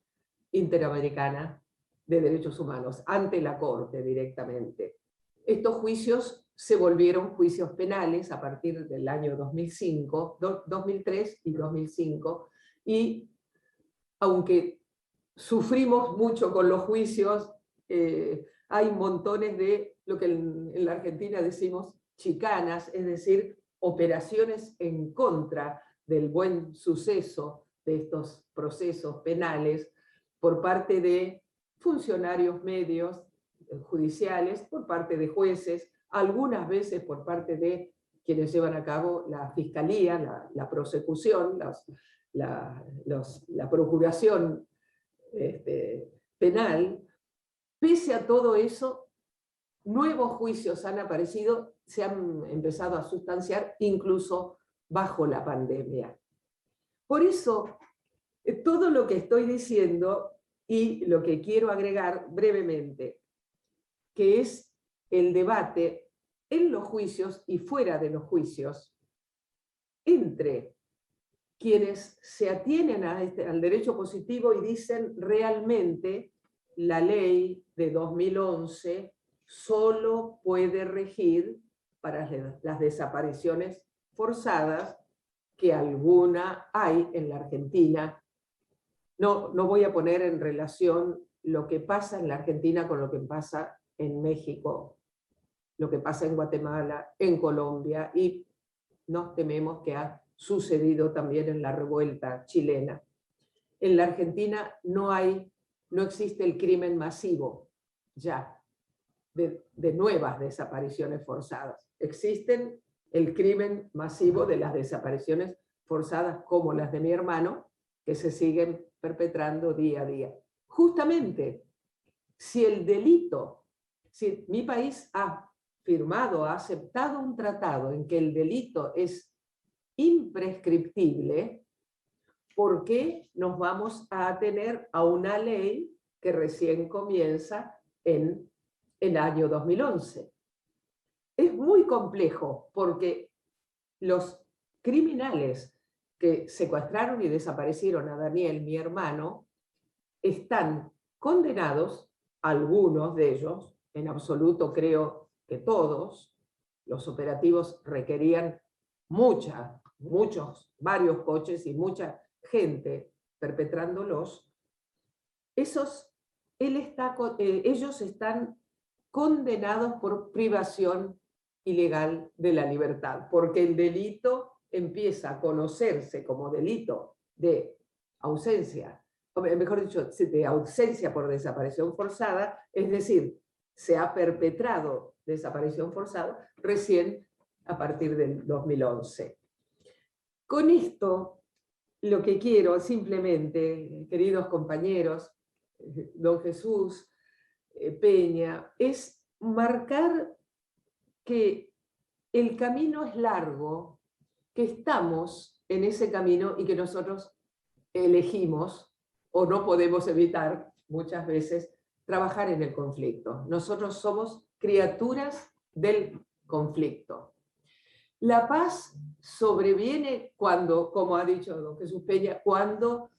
Interamericana de Derechos Humanos, ante la Corte directamente. Estos juicios se volvieron juicios penales a partir del año 2005, 2003 y 2005, y aunque sufrimos mucho con los juicios, hay montones de lo que en la Argentina decimos chicanas, es decir, operaciones en contra del buen suceso de estos procesos penales por parte de funcionarios medios judiciales, por parte de jueces, algunas veces por parte de quienes llevan a cabo la fiscalía, la prosecución, la procuración penal. Pese a todo eso, nuevos juicios han aparecido, se han empezado a sustanciar incluso bajo la pandemia. Por eso, todo lo que estoy diciendo y lo que quiero agregar brevemente, que es el debate en los juicios y fuera de los juicios, entre quienes se atienen al derecho positivo y dicen realmente la ley de 2011 solo puede regir para las desapariciones forzadas, que alguna hay en la Argentina. No voy a poner en relación lo que pasa en la Argentina con lo que pasa en México, lo que pasa en Guatemala, en Colombia, y nos tememos que ha sucedido también en la revuelta chilena. En la Argentina no existe el crimen masivo ya de nuevas desapariciones forzadas. Existen el crimen masivo de las desapariciones forzadas como las de mi hermano, que se siguen perpetrando día a día. Justamente, si mi país ha firmado, ha aceptado un tratado en que el delito es imprescriptible, ¿por qué nos vamos a atener a una ley que recién comienza en el año 2011? Es muy complejo porque los criminales que secuestraron y desaparecieron a Daniel, mi hermano, están condenados, algunos de ellos, en absoluto creo que todos. Los operativos requerían varios coches y mucha gente perpetrándolos. Ellos están condenados por privación ilegal de la libertad, porque el delito empieza a conocerse como delito de ausencia, o mejor dicho, de ausencia por desaparición forzada, es decir, se ha perpetrado desaparición forzada recién a partir del 2011. Con esto, lo que quiero simplemente, queridos compañeros, don Jesús, Peña, es marcar que el camino es largo, que estamos en ese camino y que nosotros elegimos, o no podemos evitar, muchas veces trabajar en el conflicto. Nosotros somos criaturas del conflicto. La paz sobreviene cuando, como ha dicho don Jesús Peña, cuando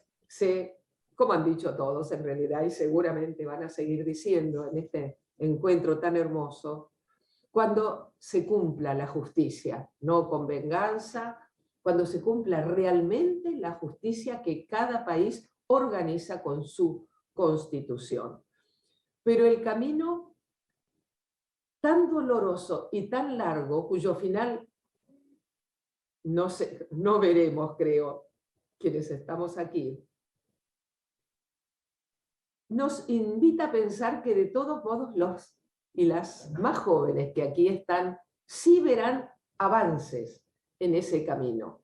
como han dicho todos en realidad, y seguramente van a seguir diciendo en este encuentro tan hermoso, cuando se cumpla la justicia, no con venganza, cuando se cumpla realmente la justicia que cada país organiza con su constitución. Pero el camino tan doloroso y tan largo, cuyo final no veremos, creo, quienes estamos aquí, nos invita a pensar que de todos modos los y las más jóvenes que aquí están sí verán avances en ese camino.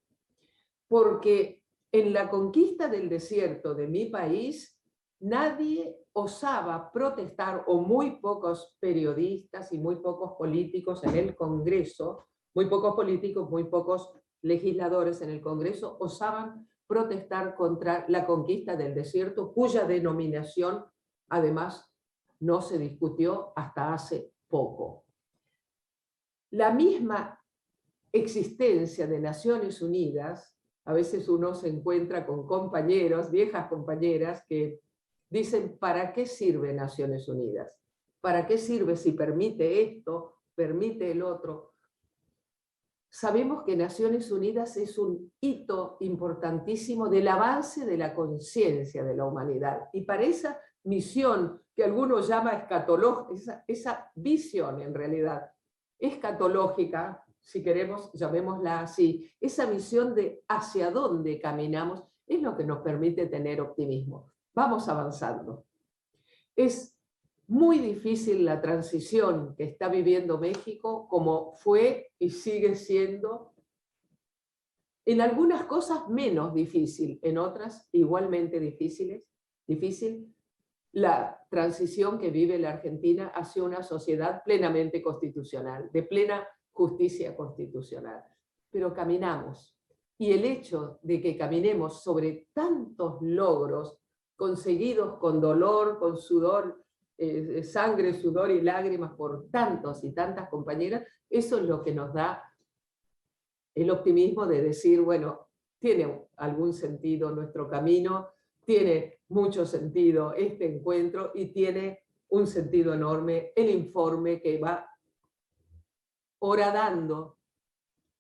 Porque en la conquista del desierto de mi país, nadie osaba protestar, o muy pocos periodistas y muy pocos políticos en el Congreso, muy pocos políticos, muy pocos legisladores en el Congreso osaban protestar contra la conquista del desierto, cuya denominación, además, no se discutió hasta hace poco. La misma existencia de Naciones Unidas, a veces uno se encuentra con compañeros, viejas compañeras, que dicen, ¿para qué sirve Naciones Unidas? ¿Para qué sirve si permite esto, permite el otro? Sabemos que Naciones Unidas es un hito importantísimo del avance de la conciencia de la humanidad. Y para esa misión que algunos llaman escatológica, esa visión en realidad escatológica, si queremos, llamémosla así, esa visión de hacia dónde caminamos, es lo que nos permite tener optimismo. Vamos avanzando. Es muy difícil la transición que está viviendo México, como fue y sigue siendo, en algunas cosas menos difícil, en otras igualmente difícil. La transición que vive la Argentina hacia una sociedad plenamente constitucional, de plena justicia constitucional. Pero caminamos. Y el hecho de que caminemos sobre tantos logros conseguidos con dolor, con sudor, sangre, sudor y lágrimas por tantos y tantas compañeras, eso es lo que nos da el optimismo de decir, bueno, tiene algún sentido nuestro camino, tiene mucho sentido este encuentro y tiene un sentido enorme el informe que va horadando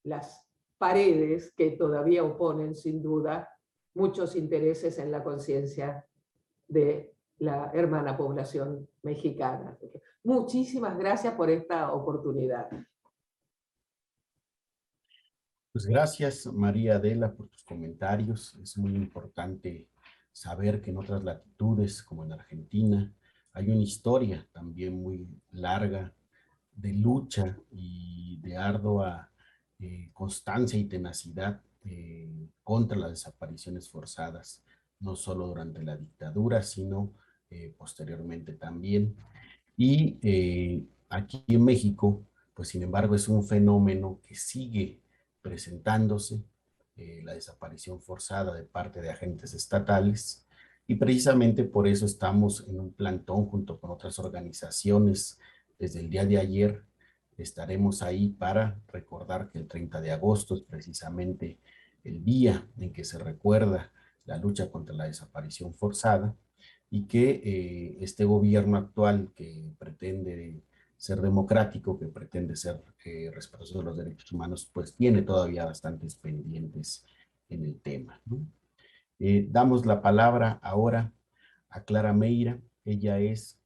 las paredes que todavía oponen sin duda muchos intereses en la conciencia de la hermana población mexicana. Muchísimas gracias por esta oportunidad. Pues gracias, María Adela, por tus comentarios. Es muy importante saber que en otras latitudes, como en Argentina, hay una historia también muy larga de lucha y de ardua constancia y tenacidad contra las desapariciones forzadas, no solo durante la dictadura, sino posteriormente también. Y aquí en México, pues sin embargo es un fenómeno que sigue presentándose, la desaparición forzada de parte de agentes estatales, y precisamente por eso estamos en un plantón junto con otras organizaciones. Desde el día de ayer estaremos ahí para recordar que el 30 de agosto es precisamente el día en que se recuerda la lucha contra la desaparición forzada, y que este gobierno actual, que pretende ser democrático, que pretende ser respetuoso de los derechos humanos, pues tiene todavía bastantes pendientes en el tema, ¿no? Damos la palabra ahora a Clara Meira. Ella es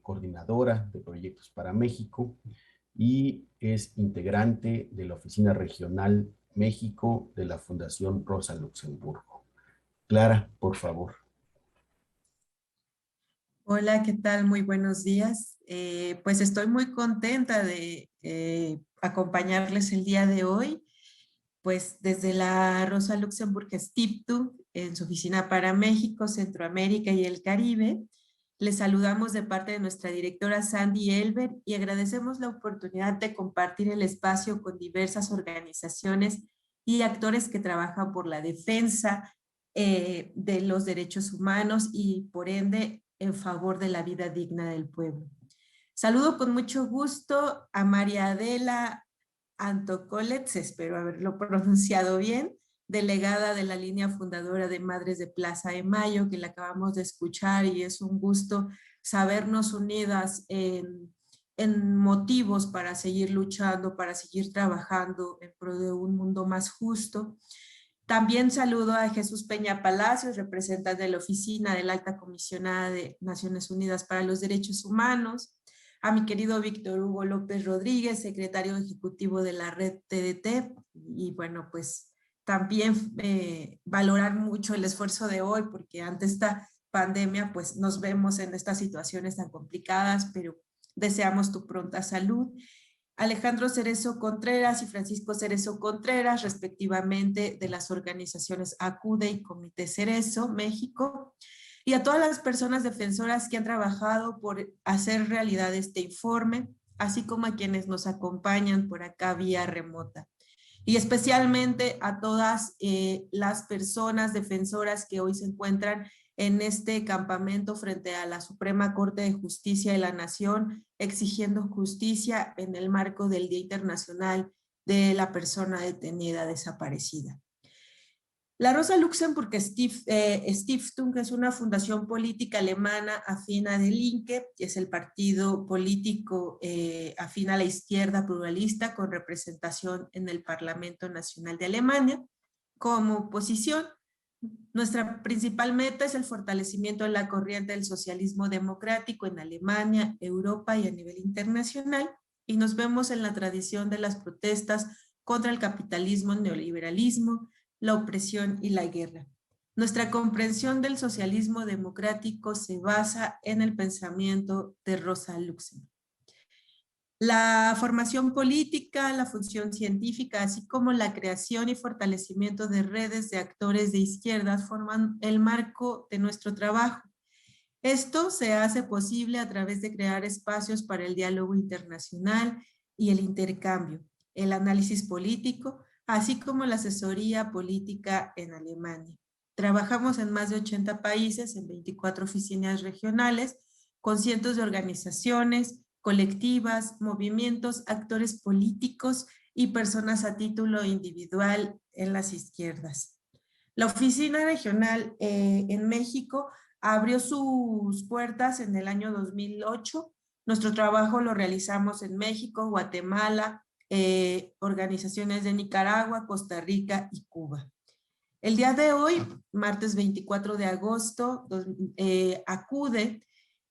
coordinadora de proyectos para México y es integrante de la Oficina Regional México de la Fundación Rosa Luxemburgo. Clara, por favor. Hola, ¿qué tal? Muy buenos días. Pues estoy muy contenta de acompañarles el día de hoy, pues desde la Rosa Luxemburgo Stiftung, en su oficina para México, Centroamérica y el Caribe. Les saludamos de parte de nuestra directora Sandy Elber y agradecemos la oportunidad de compartir el espacio con diversas organizaciones y actores que trabajan por la defensa de los derechos humanos y por ende en favor de la vida digna del pueblo. Saludo con mucho gusto a María Adela Antocolets, espero haberlo pronunciado bien, delegada de la línea fundadora de Madres de Plaza de Mayo, que la acabamos de escuchar, y es un gusto sabernos unidas en motivos para seguir luchando, para seguir trabajando en pro de un mundo más justo. También saludo a Jesús Peña Palacios, representante de la Oficina de la Alta Comisionada de Naciones Unidas para los Derechos Humanos, a mi querido Víctor Hugo López Rodríguez, secretario ejecutivo de la red TDT, y bueno, pues también valorar mucho el esfuerzo de hoy, porque ante esta pandemia, pues nos vemos en estas situaciones tan complicadas, pero deseamos tu pronta salud. Alejandro Cerezo Contreras y Francisco Cerezo Contreras, respectivamente, de las organizaciones ACUDE y Comité Cerezo, México, y a todas las personas defensoras que han trabajado por hacer realidad este informe, así como a quienes nos acompañan por acá vía remota. Y especialmente a todas las personas defensoras que hoy se encuentran en este campamento frente a la Suprema Corte de Justicia de la Nación, exigiendo justicia en el marco del Día Internacional de la Persona Detenida Desaparecida. La Rosa Luxemburg Stiftung es una fundación política alemana afín a Die Linke, que es el partido político afín a la izquierda pluralista con representación en el Parlamento Nacional de Alemania. Como oposición, nuestra principal meta es el fortalecimiento de la corriente del socialismo democrático en Alemania, Europa y a nivel internacional, y nos vemos en la tradición de las protestas contra el capitalismo, neoliberalismo, la opresión y la guerra. Nuestra comprensión del socialismo democrático se basa en el pensamiento de Rosa Luxemburg. La formación política, la función científica, así como la creación y fortalecimiento de redes de actores de izquierdas forman el marco de nuestro trabajo. Esto se hace posible a través de crear espacios para el diálogo internacional y el intercambio, el análisis político, así como la asesoría política en Alemania. Trabajamos en más de 80 países, en 24 oficinas regionales, con cientos de organizaciones, colectivas, movimientos, actores políticos y personas a título individual en las izquierdas. La oficina regional en México abrió sus puertas en el año 2008. Nuestro trabajo lo realizamos en México, Guatemala, organizaciones de Nicaragua, Costa Rica y Cuba. El día de hoy, martes 24 de agosto, ACUDE,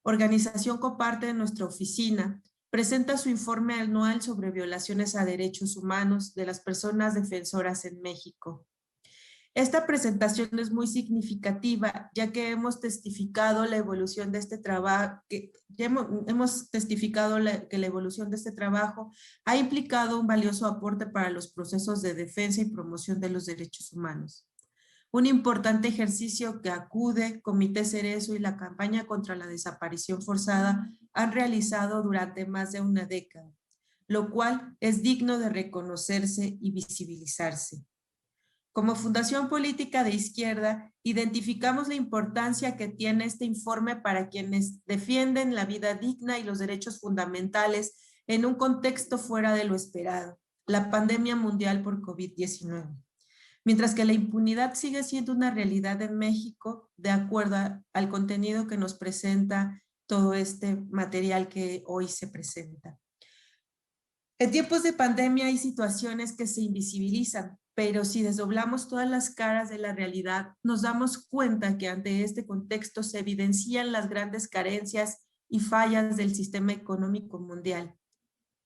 organización coparte de nuestra oficina, presenta su informe anual sobre violaciones a derechos humanos de las personas defensoras en México. Esta presentación es muy significativa, ya que hemos testificado la evolución de este trabajo, que la evolución de este trabajo ha implicado un valioso aporte para los procesos de defensa y promoción de los derechos humanos. Un importante ejercicio que ACUDE, Comité Cerezo y la campaña contra la desaparición forzada han realizado durante más de una década, lo cual es digno de reconocerse y visibilizarse. Como Fundación Política de Izquierda, identificamos la importancia que tiene este informe para quienes defienden la vida digna y los derechos fundamentales en un contexto fuera de lo esperado, la pandemia mundial por COVID-19. Mientras que la impunidad sigue siendo una realidad en México, de acuerdo al contenido que nos presenta todo este material que hoy se presenta. En tiempos de pandemia hay situaciones que se invisibilizan, pero si desdoblamos todas las caras de la realidad, nos damos cuenta que ante este contexto se evidencian las grandes carencias y fallas del sistema económico mundial.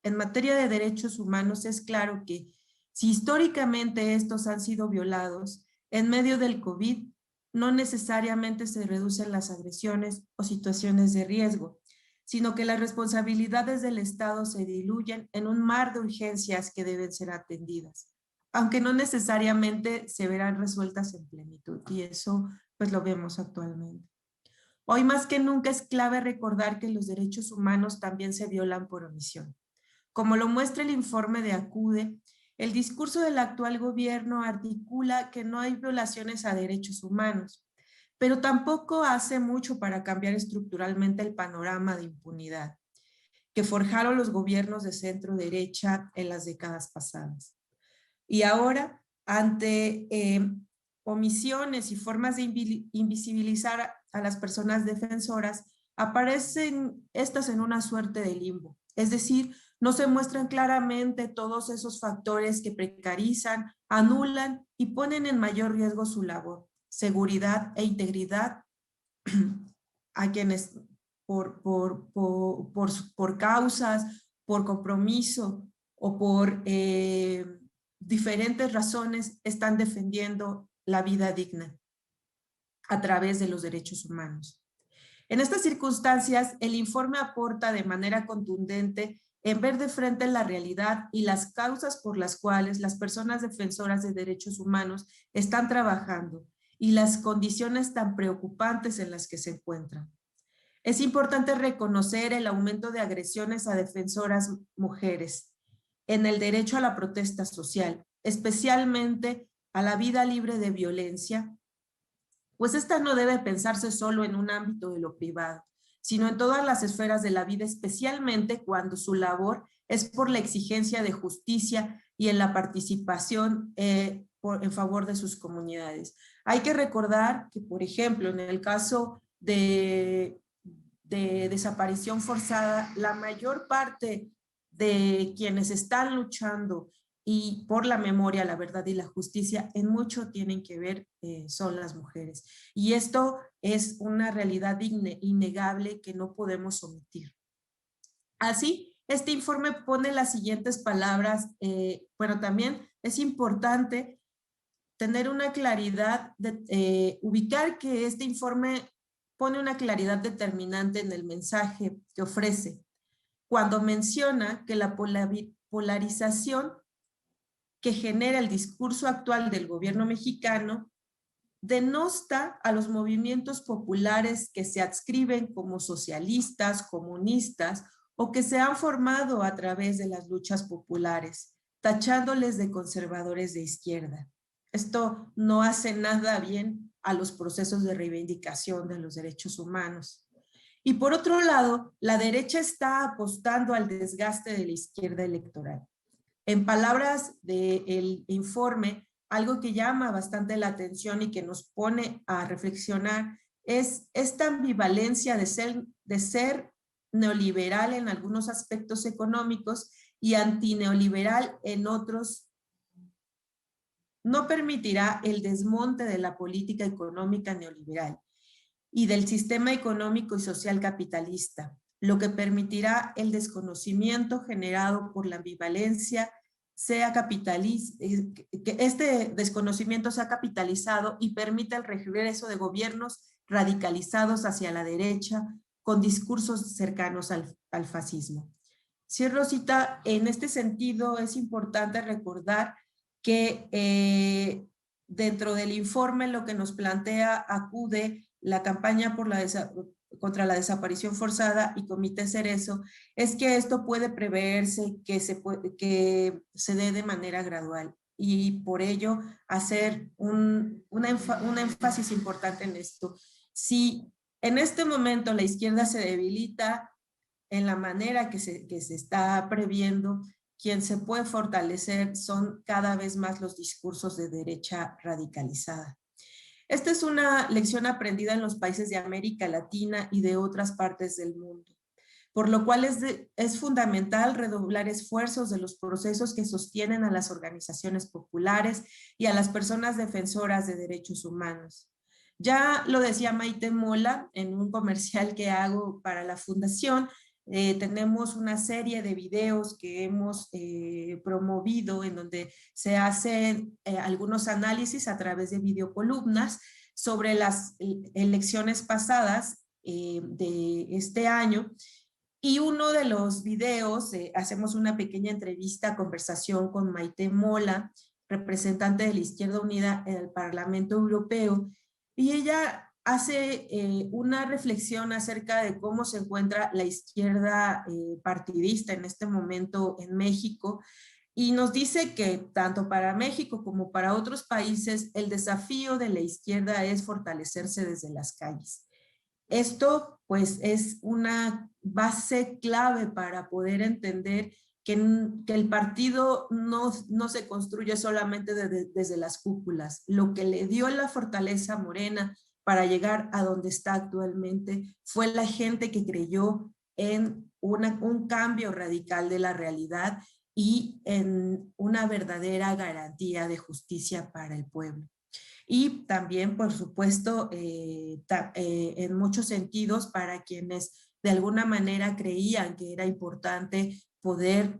En materia de derechos humanos es claro que si históricamente estos han sido violados, en medio del COVID no necesariamente se reducen las agresiones o situaciones de riesgo, sino que las responsabilidades del Estado se diluyen en un mar de urgencias que deben ser atendidas, aunque no necesariamente se verán resueltas en plenitud, y eso pues lo vemos actualmente. Hoy más que nunca es clave recordar que los derechos humanos también se violan por omisión. Como lo muestra el informe de ACUDE, el discurso del actual gobierno articula que no hay violaciones a derechos humanos, pero tampoco hace mucho para cambiar estructuralmente el panorama de impunidad que forjaron los gobiernos de centro derecha en las décadas pasadas. Y ahora, ante omisiones y formas de invisibilizar a las personas defensoras, aparecen estas en una suerte de limbo. Es decir, no se muestran claramente todos esos factores que precarizan, anulan y ponen en mayor riesgo su labor, seguridad e integridad a quienes por causas, por compromiso o por diferentes razones están defendiendo la vida digna a través de los derechos humanos. En estas circunstancias, el informe aporta de manera contundente en ver de frente la realidad y las causas por las cuales las personas defensoras de derechos humanos están trabajando y las condiciones tan preocupantes en las que se encuentran. Es importante reconocer el aumento de agresiones a defensoras mujeres en el derecho a la protesta social, especialmente a la vida libre de violencia, pues esta no debe pensarse solo en un ámbito de lo privado, sino en todas las esferas de la vida, especialmente cuando su labor es por la exigencia de justicia y en la participación en favor de sus comunidades. Hay que recordar que, por ejemplo, en el caso de desaparición forzada, la mayor parte de quienes están luchando y por la memoria, la verdad y la justicia, en mucho tienen que ver son las mujeres. Y esto es una realidad innegable que no podemos omitir. Así, este informe pone las siguientes palabras, bueno, también es importante tener una claridad, ubicar que este informe pone una claridad determinante en el mensaje que ofrece, cuando menciona que la polarización que genera el discurso actual del gobierno mexicano denosta a los movimientos populares que se adscriben como socialistas, comunistas o que se han formado a través de las luchas populares, tachándoles de conservadores de izquierda. Esto no hace nada bien a los procesos de reivindicación de los derechos humanos. Y por otro lado, la derecha está apostando al desgaste de la izquierda electoral. En palabras del informe, algo que llama bastante la atención y que nos pone a reflexionar es esta ambivalencia de ser neoliberal en algunos aspectos económicos y antineoliberal en otros. No permitirá el desmonte de la política económica neoliberal y del sistema económico y social capitalista, lo que permitirá el desconocimiento generado por la ambivalencia que este desconocimiento sea capitalizado y permita el regreso de gobiernos radicalizados hacia la derecha con discursos cercanos al fascismo. Cierro cita, en este sentido es importante recordar que dentro del informe lo que nos plantea acude la campaña contra la desaparición forzada y Comité Cerezo, es que esto puede preverse que se dé de manera gradual y por ello hacer un énfasis importante en esto. Si en este momento la izquierda se debilita en la manera que se está previendo, quien se puede fortalecer son cada vez más los discursos de derecha radicalizada. Esta es una lección aprendida en los países de América Latina y de otras partes del mundo, por lo cual es fundamental redoblar esfuerzos de los procesos que sostienen a las organizaciones populares y a las personas defensoras de derechos humanos. Ya lo decía Maite Mola en un comercial que hago para la fundación. Tenemos una serie de videos que hemos promovido en donde se hacen algunos análisis a través de videocolumnas sobre las elecciones pasadas de este año. Y uno de los videos, hacemos una pequeña entrevista, conversación con Maite Mola, representante de la Izquierda Unida en el Parlamento Europeo, y ella hace una reflexión acerca de cómo se encuentra la izquierda partidista en este momento en México Y nos dice que tanto para México como para otros países, el desafío de la izquierda es fortalecerse desde las calles. Esto pues es una base clave para poder entender que el partido no se construye solamente desde las cúpulas. Lo que le dio la fortaleza a Morena para llegar a donde está actualmente fue la gente que creyó en un cambio radical de la realidad y en una verdadera garantía de justicia para el pueblo. Y también, por supuesto, en muchos sentidos, para quienes de alguna manera creían que era importante poder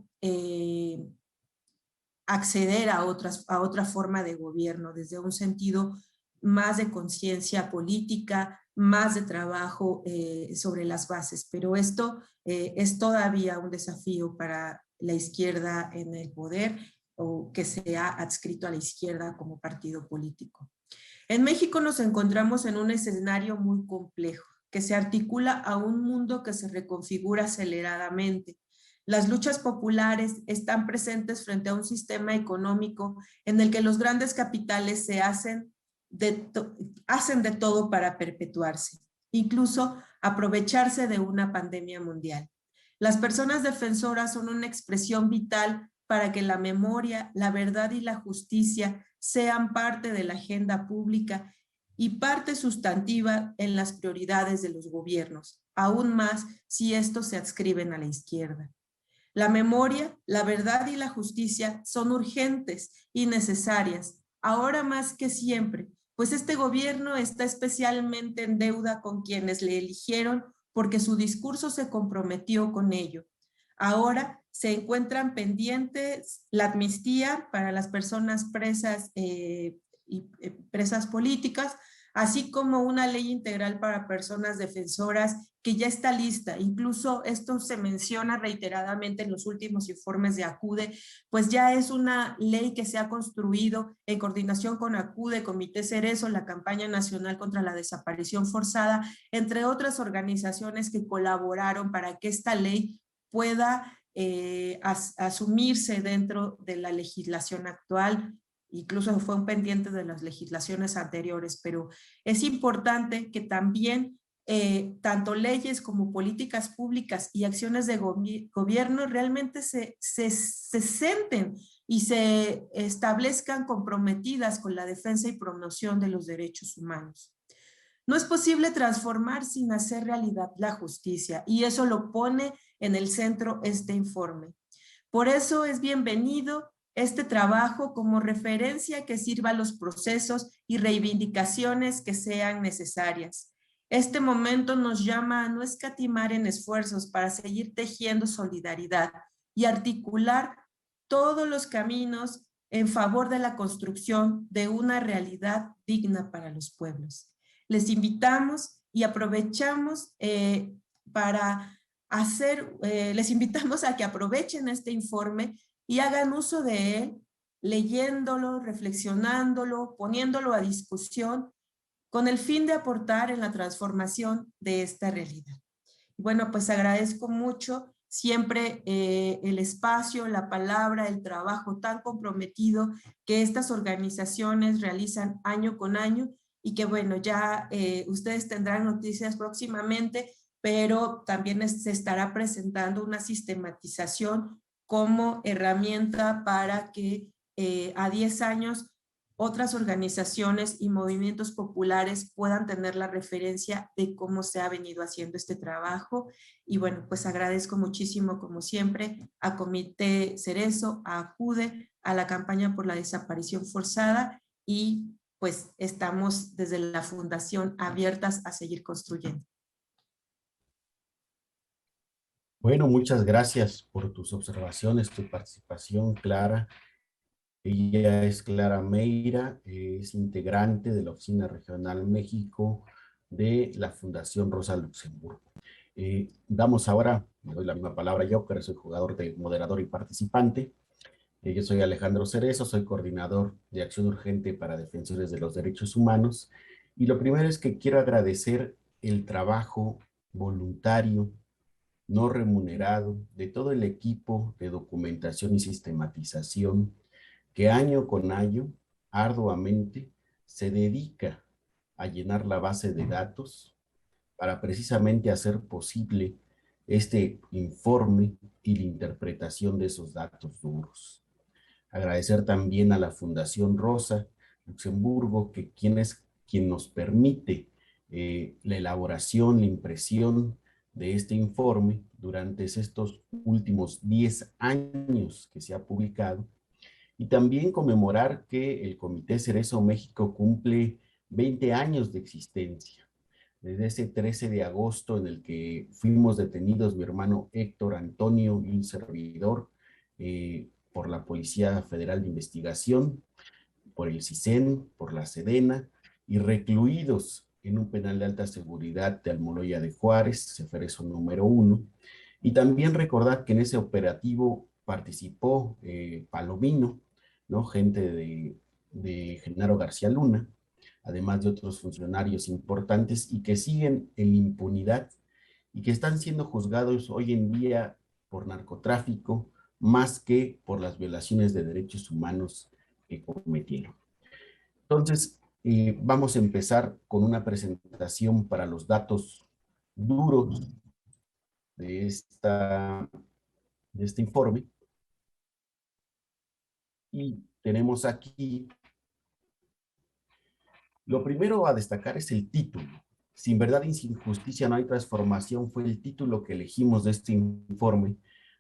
acceder a otra forma de gobierno, desde un sentido más de conciencia política, más de trabajo sobre las bases. Pero esto es todavía un desafío para la izquierda en el poder, o que se ha adscrito a la izquierda como partido político. En México nos encontramos en un escenario muy complejo, que se articula a un mundo que se reconfigura aceleradamente. Las luchas populares están presentes frente a un sistema económico en el que los grandes capitales se hacen de todo para perpetuarse, incluso aprovecharse de una pandemia mundial. Las personas defensoras son una expresión vital para que la memoria, la verdad y la justicia sean parte de la agenda pública y parte sustantiva en las prioridades de los gobiernos, aún más si estos se adscriben a la izquierda. La memoria, la verdad y la justicia son urgentes y necesarias, ahora más que siempre, pues este gobierno está especialmente en deuda con quienes le eligieron porque su discurso se comprometió con ello. Ahora se encuentran pendientes la amnistía para las personas presas y presas políticas, así como una ley integral para personas defensoras que ya está lista. Incluso esto se menciona reiteradamente en los últimos informes de ACUDE, pues ya es una ley que se ha construido en coordinación con ACUDE, Comité Cerezo, la Campaña Nacional contra la Desaparición Forzada, entre otras organizaciones que colaboraron para que esta ley pueda asumirse dentro de la legislación actual. Incluso fue un pendiente de las legislaciones anteriores, pero es importante que también tanto leyes como políticas públicas y acciones de gobierno realmente se sienten y se establezcan comprometidas con la defensa y promoción de los derechos humanos. No es posible transformar sin hacer realidad la justicia, y eso lo pone en el centro este informe. Por eso es bienvenido este trabajo como referencia que sirva a los procesos y reivindicaciones que sean necesarias. Este momento nos llama a no escatimar en esfuerzos para seguir tejiendo solidaridad y articular todos los caminos en favor de la construcción de una realidad digna para los pueblos. Les invitamos y aprovechamos les invitamos a que aprovechen este informe y hagan uso de él, leyéndolo, reflexionándolo, poniéndolo a discusión, con el fin de aportar en la transformación de esta realidad. Bueno, pues agradezco mucho siempre el espacio, la palabra, el trabajo tan comprometido que estas organizaciones realizan año con año, y que bueno, ya ustedes tendrán noticias próximamente, pero también se estará presentando una sistematización como herramienta para que a 10 años otras organizaciones y movimientos populares puedan tener la referencia de cómo se ha venido haciendo este trabajo. Y bueno, pues agradezco muchísimo, como siempre, a Comité Cerezo, a ACUDE, a la campaña por la desaparición forzada, y pues estamos desde la Fundación abiertas a seguir construyendo. Bueno, muchas gracias por tus observaciones, tu participación, Clara. Ella es Clara Meira, es integrante de la Oficina Regional México de la Fundación Rosa Luxemburgo. Damos ahora, me doy la misma palabra yo, que soy jugador de moderador y participante. Yo soy Alejandro Cerezo, soy coordinador de Acción Urgente para Defensores de los Derechos Humanos. Y lo primero es que quiero agradecer el trabajo voluntario no remunerado de todo el equipo de documentación y sistematización que año con año, arduamente, se dedica a llenar la base de datos para precisamente hacer posible este informe y la interpretación de esos datos duros. Agradecer también a la Fundación Rosa Luxemburgo, quien nos permite la elaboración, la impresión de este informe durante estos últimos 10 años que se ha publicado, y también conmemorar que el Comité Cerezo México cumple 20 años de existencia. Desde ese 13 de agosto en el que fuimos detenidos mi hermano Héctor, Antonio y un servidor por la Policía Federal de Investigación, por el CISEN, por la Sedena, y recluidos en un penal de alta seguridad de Almoloya de Juárez, Ceferezo número 1. Y también recordar que en ese operativo participó Palomino, ¿no? Gente de Genaro García Luna, además de otros funcionarios importantes y que siguen en impunidad y que están siendo juzgados hoy en día por narcotráfico más que por las violaciones de derechos humanos que cometieron. Entonces, vamos a empezar con una presentación para los datos duros de este informe. Y tenemos aquí, lo primero a destacar es el título. Sin verdad y sin justicia no hay transformación, fue el título que elegimos de este informe,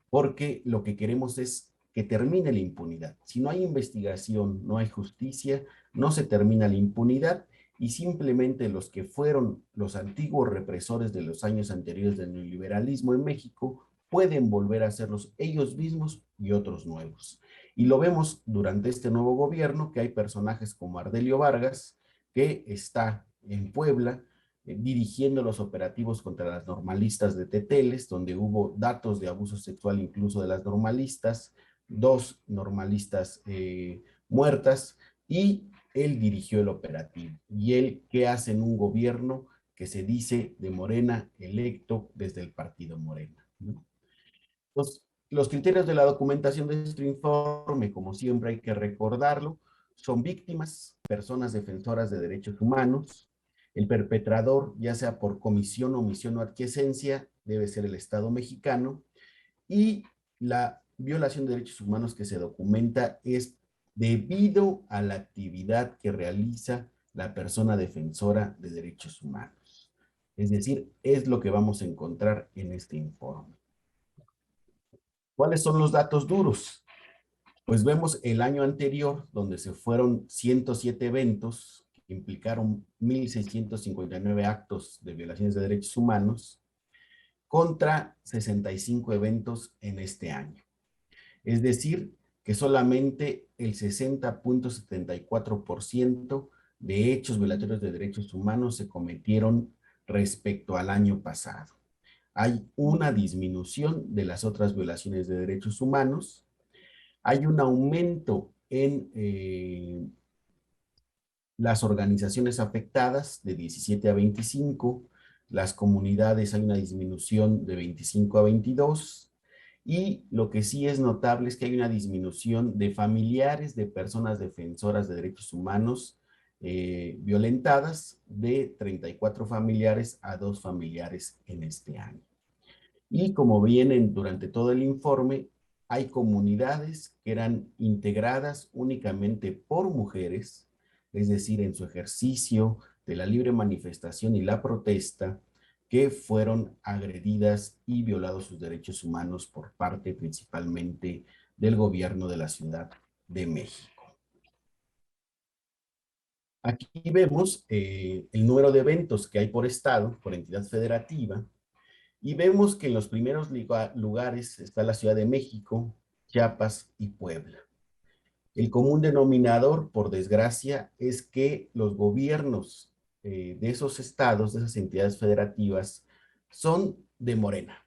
porque lo que queremos es que termine la impunidad. Si no hay investigación, no hay justicia, no se termina la impunidad, y simplemente los que fueron los antiguos represores de los años anteriores del neoliberalismo en México pueden volver a serlos ellos mismos y otros nuevos. Y lo vemos durante este nuevo gobierno, que hay personajes como Ardelio Vargas, que está en Puebla, dirigiendo los operativos contra las normalistas de Teteles, donde hubo datos de abuso sexual incluso de las normalistas, 2 normalistas muertas, y él dirigió el operativo. Y él, ¿qué hace en un gobierno que se dice de Morena, electo desde el partido Morena, ¿no? Los criterios de la documentación de este informe, como siempre hay que recordarlo, son víctimas, personas defensoras de derechos humanos. El perpetrador, ya sea por comisión, omisión o aquiescencia, debe ser el Estado mexicano. Y la violación de derechos humanos que se documenta es debido a la actividad que realiza la persona defensora de derechos humanos. Es decir, es lo que vamos a encontrar en este informe. ¿Cuáles son los datos duros? Pues vemos el año anterior, donde se fueron 107 eventos que implicaron 1,659 actos de violaciones de derechos humanos, contra 65 eventos en este año. Es decir, que solamente el 60.74% de hechos violatorios de derechos humanos se cometieron respecto al año pasado. Hay una disminución de las otras violaciones de derechos humanos. Hay un aumento en las organizaciones afectadas de 17 a 25, las comunidades hay una disminución de 25 a 22, y lo que sí es notable es que hay una disminución de familiares de personas defensoras de derechos humanos violentadas, de 34 familiares a 2 familiares en este año. Y como vienen durante todo el informe, hay comunidades que eran integradas únicamente por mujeres, es decir, en su ejercicio de la libre manifestación y la protesta, que fueron agredidas y violados sus derechos humanos por parte principalmente del gobierno de la Ciudad de México. Aquí vemos el número de eventos que hay por estado, por entidad federativa, y vemos que en los primeros lugares está la Ciudad de México, Chiapas y Puebla. El común denominador, por desgracia, es que los gobiernos de esos estados, de esas entidades federativas, son de Morena.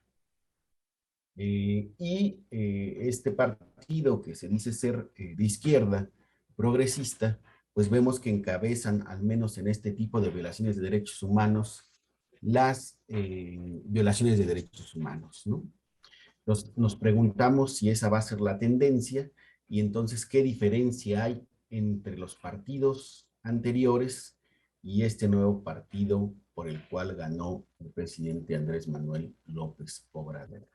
Este partido que se dice ser de izquierda, progresista, pues vemos que encabezan, al menos en este tipo de violaciones de derechos humanos, las violaciones de derechos humanos, ¿no? Nos preguntamos si esa va a ser la tendencia y entonces qué diferencia hay entre los partidos anteriores y este nuevo partido por el cual ganó el presidente Andrés Manuel López Obrador.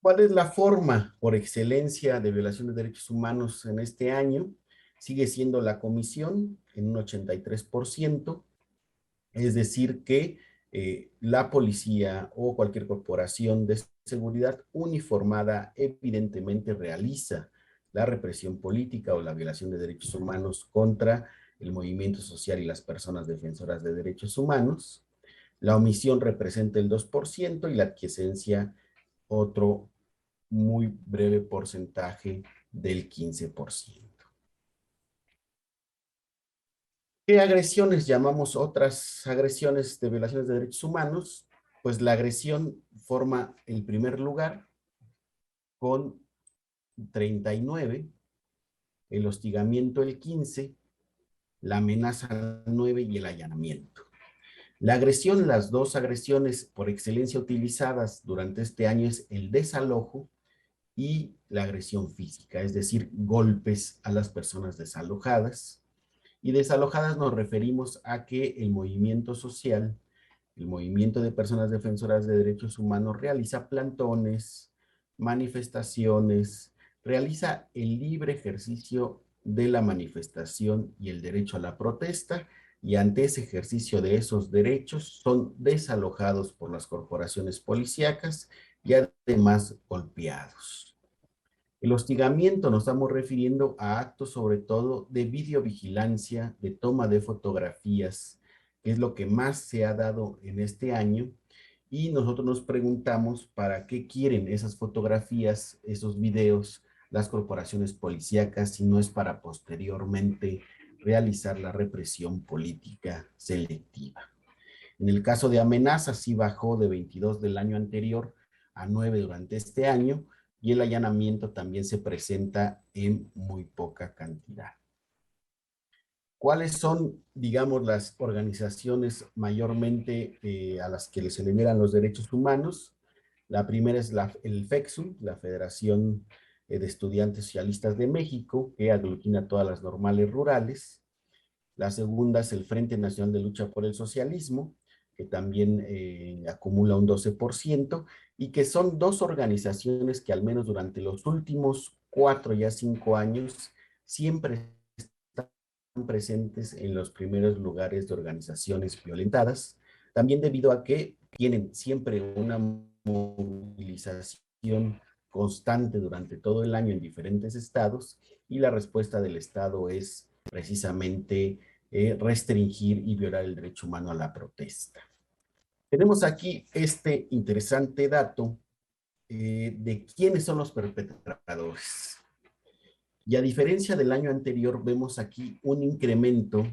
¿Cuál es la forma por excelencia de violación de derechos humanos en este año? Sigue siendo la comisión en un 83%, es decir que la policía o cualquier corporación de seguridad uniformada evidentemente realiza la represión política o la violación de derechos humanos contra el movimiento social y las personas defensoras de derechos humanos. La omisión representa el 2% y la aquiescencia otro muy breve porcentaje del 15%. ¿Qué agresiones llamamos otras agresiones de violaciones de derechos humanos? Pues la agresión forma el primer lugar con 39, el hostigamiento el 15, la amenaza el 9 y el allanamiento. La agresión, las dos agresiones por excelencia utilizadas durante este año es el desalojo y la agresión física, es decir, golpes a las personas desalojadas. Y desalojadas nos referimos a que el movimiento social, el movimiento de personas defensoras de derechos humanos realiza plantones, manifestaciones, realiza el libre ejercicio de la manifestación y el derecho a la protesta, y ante ese ejercicio de esos derechos son desalojados por las corporaciones policíacas y además golpeados. El hostigamiento nos estamos refiriendo a actos sobre todo de videovigilancia, de toma de fotografías, que es lo que más se ha dado en este año, y nosotros nos preguntamos para qué quieren esas fotografías, esos videos, las corporaciones policíacas, si no es para posteriormente realizar la represión política selectiva. En el caso de amenazas, sí bajó de 22 del año anterior a 9 durante este año, y el allanamiento también se presenta en muy poca cantidad. ¿Cuáles son, digamos, las organizaciones mayormente a las que se le niegan los derechos humanos? La primera es el FEXU, la Federación de Estudiantes Socialistas de México, que aglutina todas las normales rurales. La segunda es el Frente Nacional de Lucha por el Socialismo, que también acumula un 12%, y que son dos organizaciones que al menos durante los últimos 4 ya 5 años siempre están presentes en los primeros lugares de organizaciones violentadas, también debido a que tienen siempre una movilización constante durante todo el año en diferentes estados, y la respuesta del estado es precisamente restringir y violar el derecho humano a la protesta. Tenemos aquí este interesante dato de quiénes son los perpetradores. Y a diferencia del año anterior, vemos aquí un incremento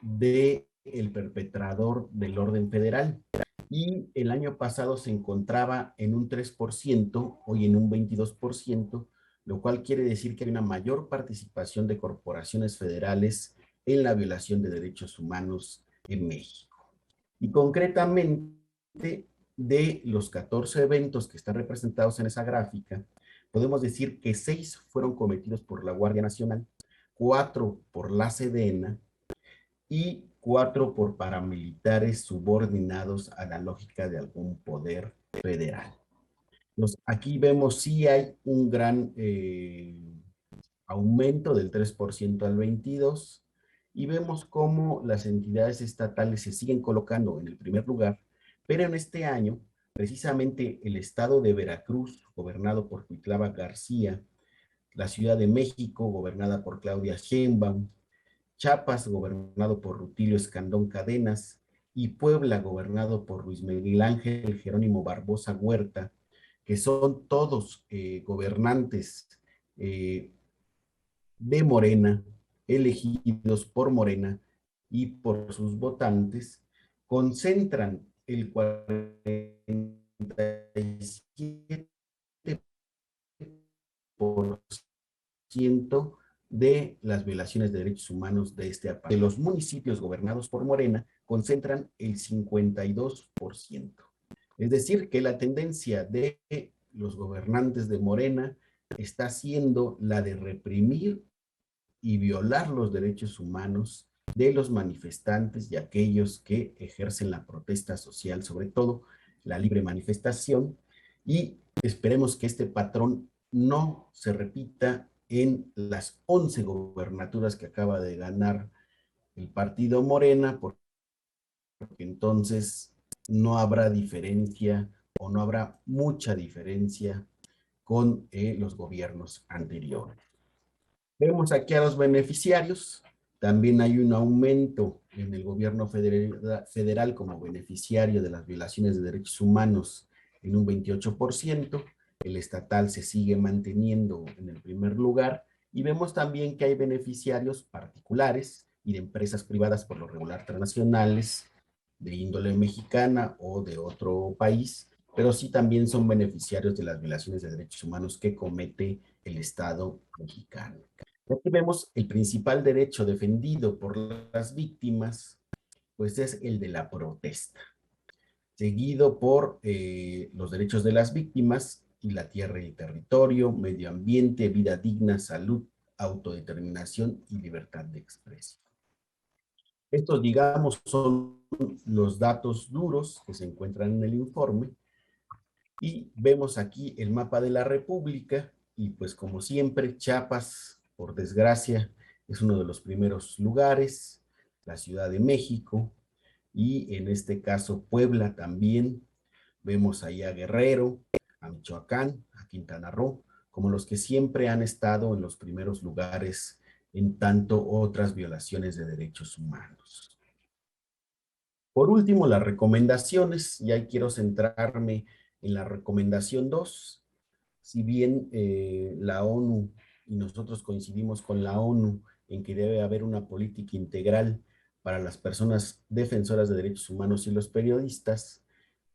del perpetrador del orden federal. Y el año pasado se encontraba en un 3%, hoy en un 22%, lo cual quiere decir que hay una mayor participación de corporaciones federales en la violación de derechos humanos en México. Y concretamente, de los 14 eventos que están representados en esa gráfica, podemos decir que 6 fueron cometidos por la Guardia Nacional, 4 por la Sedena y 4 por paramilitares subordinados a la lógica de algún poder federal. Aquí vemos sí hay un gran aumento del 3% al 22%, y vemos cómo las entidades estatales se siguen colocando en el primer lugar, pero en este año, precisamente el estado de Veracruz, gobernado por Cuitlava García, la Ciudad de México, gobernada por Claudia Sheinbaum, Chiapas, gobernado por Rutilio Escandón Cadenas, y Puebla, gobernado por Luis Miguel Ángel Jerónimo Barbosa Huerta, que son todos gobernantes de Morena, elegidos por Morena y por sus votantes, concentran el 47% de las violaciones de derechos humanos de este país. De los municipios gobernados por Morena concentran el 52%. Es decir, que la tendencia de los gobernantes de Morena está siendo la de reprimir y violar los derechos humanos de los manifestantes y aquellos que ejercen la protesta social, sobre todo la libre manifestación, y esperemos que este patrón no se repita en las 11 gobernaturas que acaba de ganar el partido Morena, porque entonces no habrá diferencia o no habrá mucha diferencia con los gobiernos anteriores. Vemos aquí a los beneficiarios. También hay un aumento en el gobierno federal como beneficiario de las violaciones de derechos humanos en un 28%. El estatal se sigue manteniendo en el primer lugar. Y vemos también que hay beneficiarios particulares y de empresas privadas, por lo regular transnacionales, de índole mexicana o de otro país, pero sí también son beneficiarios de las violaciones de derechos humanos que comete el Estado mexicano. Aquí vemos el principal derecho defendido por las víctimas, pues es el de la protesta, seguido por los derechos de las víctimas y la tierra y el territorio, medio ambiente, vida digna, salud, autodeterminación y libertad de expresión. Estos, digamos, son los datos duros que se encuentran en el informe. Y vemos aquí el mapa de la República y pues como siempre Chiapas, por desgracia, es uno de los primeros lugares, la Ciudad de México y en este caso Puebla también. Vemos ahí a Guerrero, a Michoacán, a Quintana Roo, como los que siempre han estado en los primeros lugares en tanto otras violaciones de derechos humanos. Por último, las recomendaciones, y ahí quiero centrarme en la recomendación 2, si bien la ONU, y nosotros coincidimos con la ONU, en que debe haber una política integral para las personas defensoras de derechos humanos y los periodistas,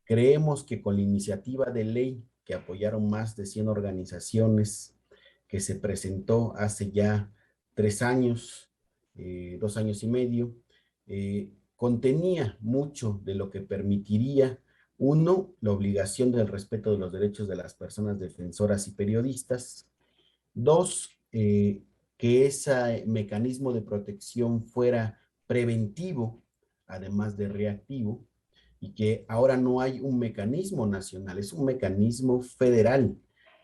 creemos que con la iniciativa de ley que apoyaron más de 100 organizaciones, que se presentó hace ya 3 años, 2 años y medio, contenía mucho de lo que permitiría, uno, la obligación del respeto de los derechos de las personas defensoras y periodistas. Dos, que ese mecanismo de protección fuera preventivo, además de reactivo, y que ahora no hay un mecanismo nacional, es un mecanismo federal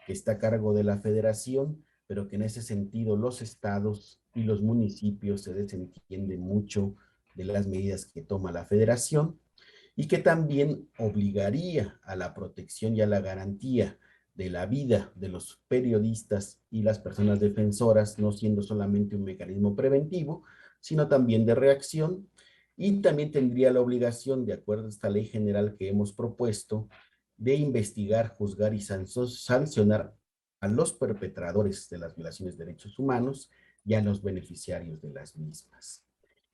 que está a cargo de la federación, pero que en ese sentido los estados y los municipios se desentienden mucho de las medidas que toma la federación y que también obligaría a la protección y a la garantía de la vida de los periodistas y las personas defensoras, no siendo solamente un mecanismo preventivo, sino también de reacción, y también tendría la obligación, de acuerdo a esta ley general que hemos propuesto, de investigar, juzgar y sancionar a los perpetradores de las violaciones de derechos humanos y a los beneficiarios de las mismas.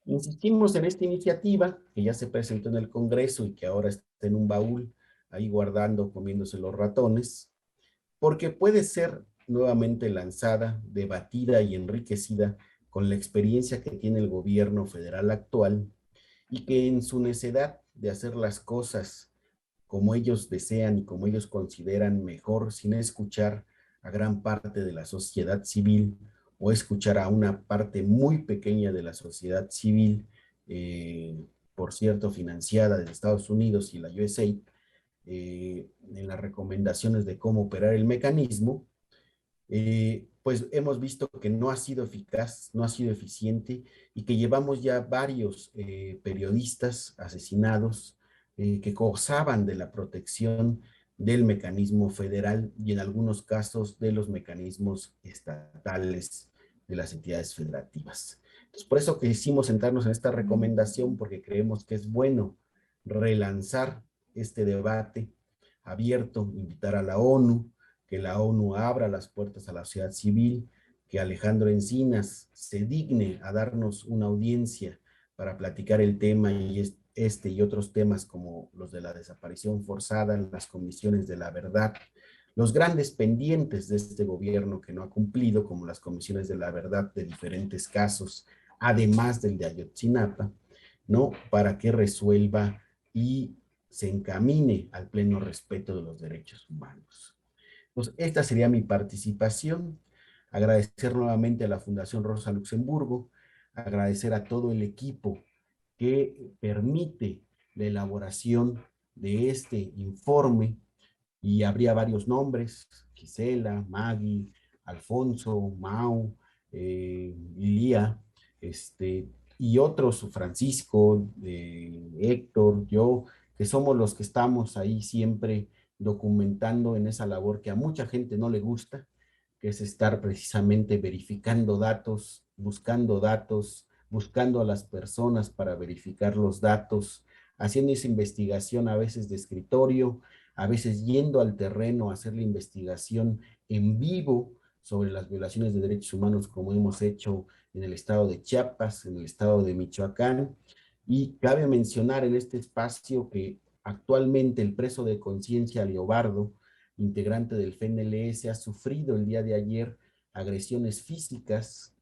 Insistimos en esta iniciativa que ya se presentó en el Congreso y que ahora está en un baúl ahí guardando, comiéndose los ratones, porque puede ser nuevamente lanzada, debatida y enriquecida con la experiencia que tiene el gobierno federal actual y que en su necedad de hacer las cosas como ellos desean y como ellos consideran mejor, sin escuchar a gran parte de la sociedad civil o escuchar a una parte muy pequeña de la sociedad civil, por cierto, financiada de Estados Unidos y la USAID, en las recomendaciones de cómo operar el mecanismo, pues hemos visto que no ha sido eficaz, no ha sido eficiente y que llevamos ya varios periodistas asesinados que gozaban de la protección del mecanismo federal y en algunos casos de los mecanismos estatales de las entidades federativas. Entonces, por eso quisimos centrarnos en esta recomendación, porque creemos que es bueno relanzar este debate abierto, invitar a la ONU, que la ONU abra las puertas a la sociedad civil, que Alejandro Encinas se digne a darnos una audiencia para platicar el tema y este y otros temas como los de la desaparición forzada, las comisiones de la verdad, Los grandes pendientes de este gobierno que no ha cumplido, como las comisiones de la verdad de diferentes casos, además del de Ayotzinapa, ¿no? Para que resuelva y se encamine al pleno respeto de los derechos humanos. Pues esta sería mi participación. Agradecer nuevamente a la Fundación Rosa Luxemburgo, agradecer a todo el equipo que permite la elaboración de este informe, y habría varios nombres: Gisela, Maggie, Alfonso, Mau, Lía, y otros, Francisco, Héctor, yo, que somos los que estamos ahí siempre documentando en esa labor que a mucha gente no le gusta, que es estar precisamente verificando datos, buscando a las personas para verificar los datos, haciendo esa investigación a veces de escritorio, a veces yendo al terreno a hacer la investigación en vivo sobre las violaciones de derechos humanos, como hemos hecho en el estado de Chiapas, en el estado de Michoacán. Y cabe mencionar en este espacio que actualmente el preso de conciencia Leobardo, integrante del FNLS, ha sufrido el día de ayer agresiones físicas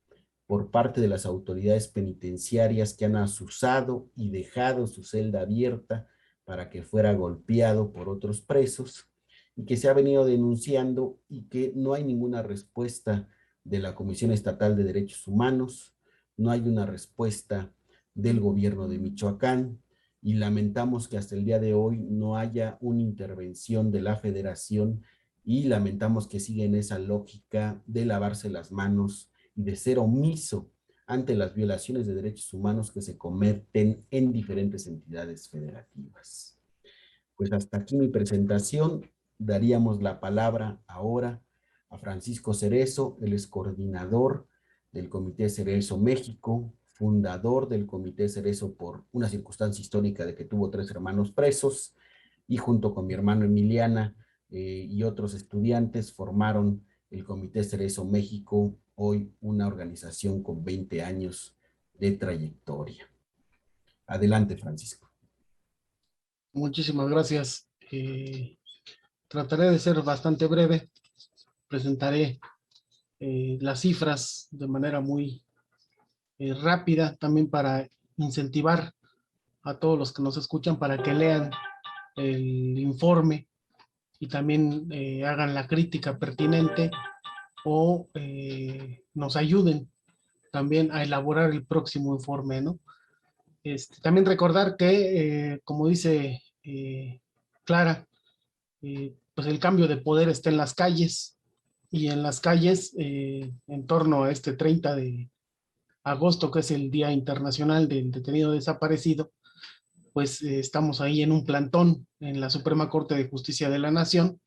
por parte de las autoridades penitenciarias, que han asusado y dejado su celda abierta para que fuera golpeado por otros presos, y que se ha venido denunciando y que no hay ninguna respuesta de la Comisión Estatal de Derechos Humanos, no hay una respuesta del gobierno de Michoacán, y lamentamos que hasta el día de hoy no haya una intervención de la Federación, y lamentamos que siga en esa lógica de lavarse las manos y de ser omiso ante las violaciones de derechos humanos que se cometen en diferentes entidades federativas. Pues hasta aquí mi presentación. Daríamos la palabra ahora a Francisco Cerezo, él es coordinador del Comité Cerezo México, fundador del Comité Cerezo por una circunstancia histórica de que tuvo 3 hermanos presos, y junto con mi hermano Emiliana y otros estudiantes formaron el Comité Cerezo México, hoy una organización con 20 años de trayectoria. Adelante, Francisco. Muchísimas gracias. Trataré de ser bastante breve. Presentaré las cifras de manera muy rápida, también para incentivar a todos los que nos escuchan para que lean el informe y también hagan la crítica pertinente o nos ayuden también a elaborar el próximo informe, ¿no? También recordar que, como dice Clara, pues el cambio de poder está en las calles, y en las calles, en torno a este 30 de agosto, que es el Día Internacional del Detenido Desaparecido, pues estamos ahí en un plantón en la Suprema Corte de Justicia de la Nación,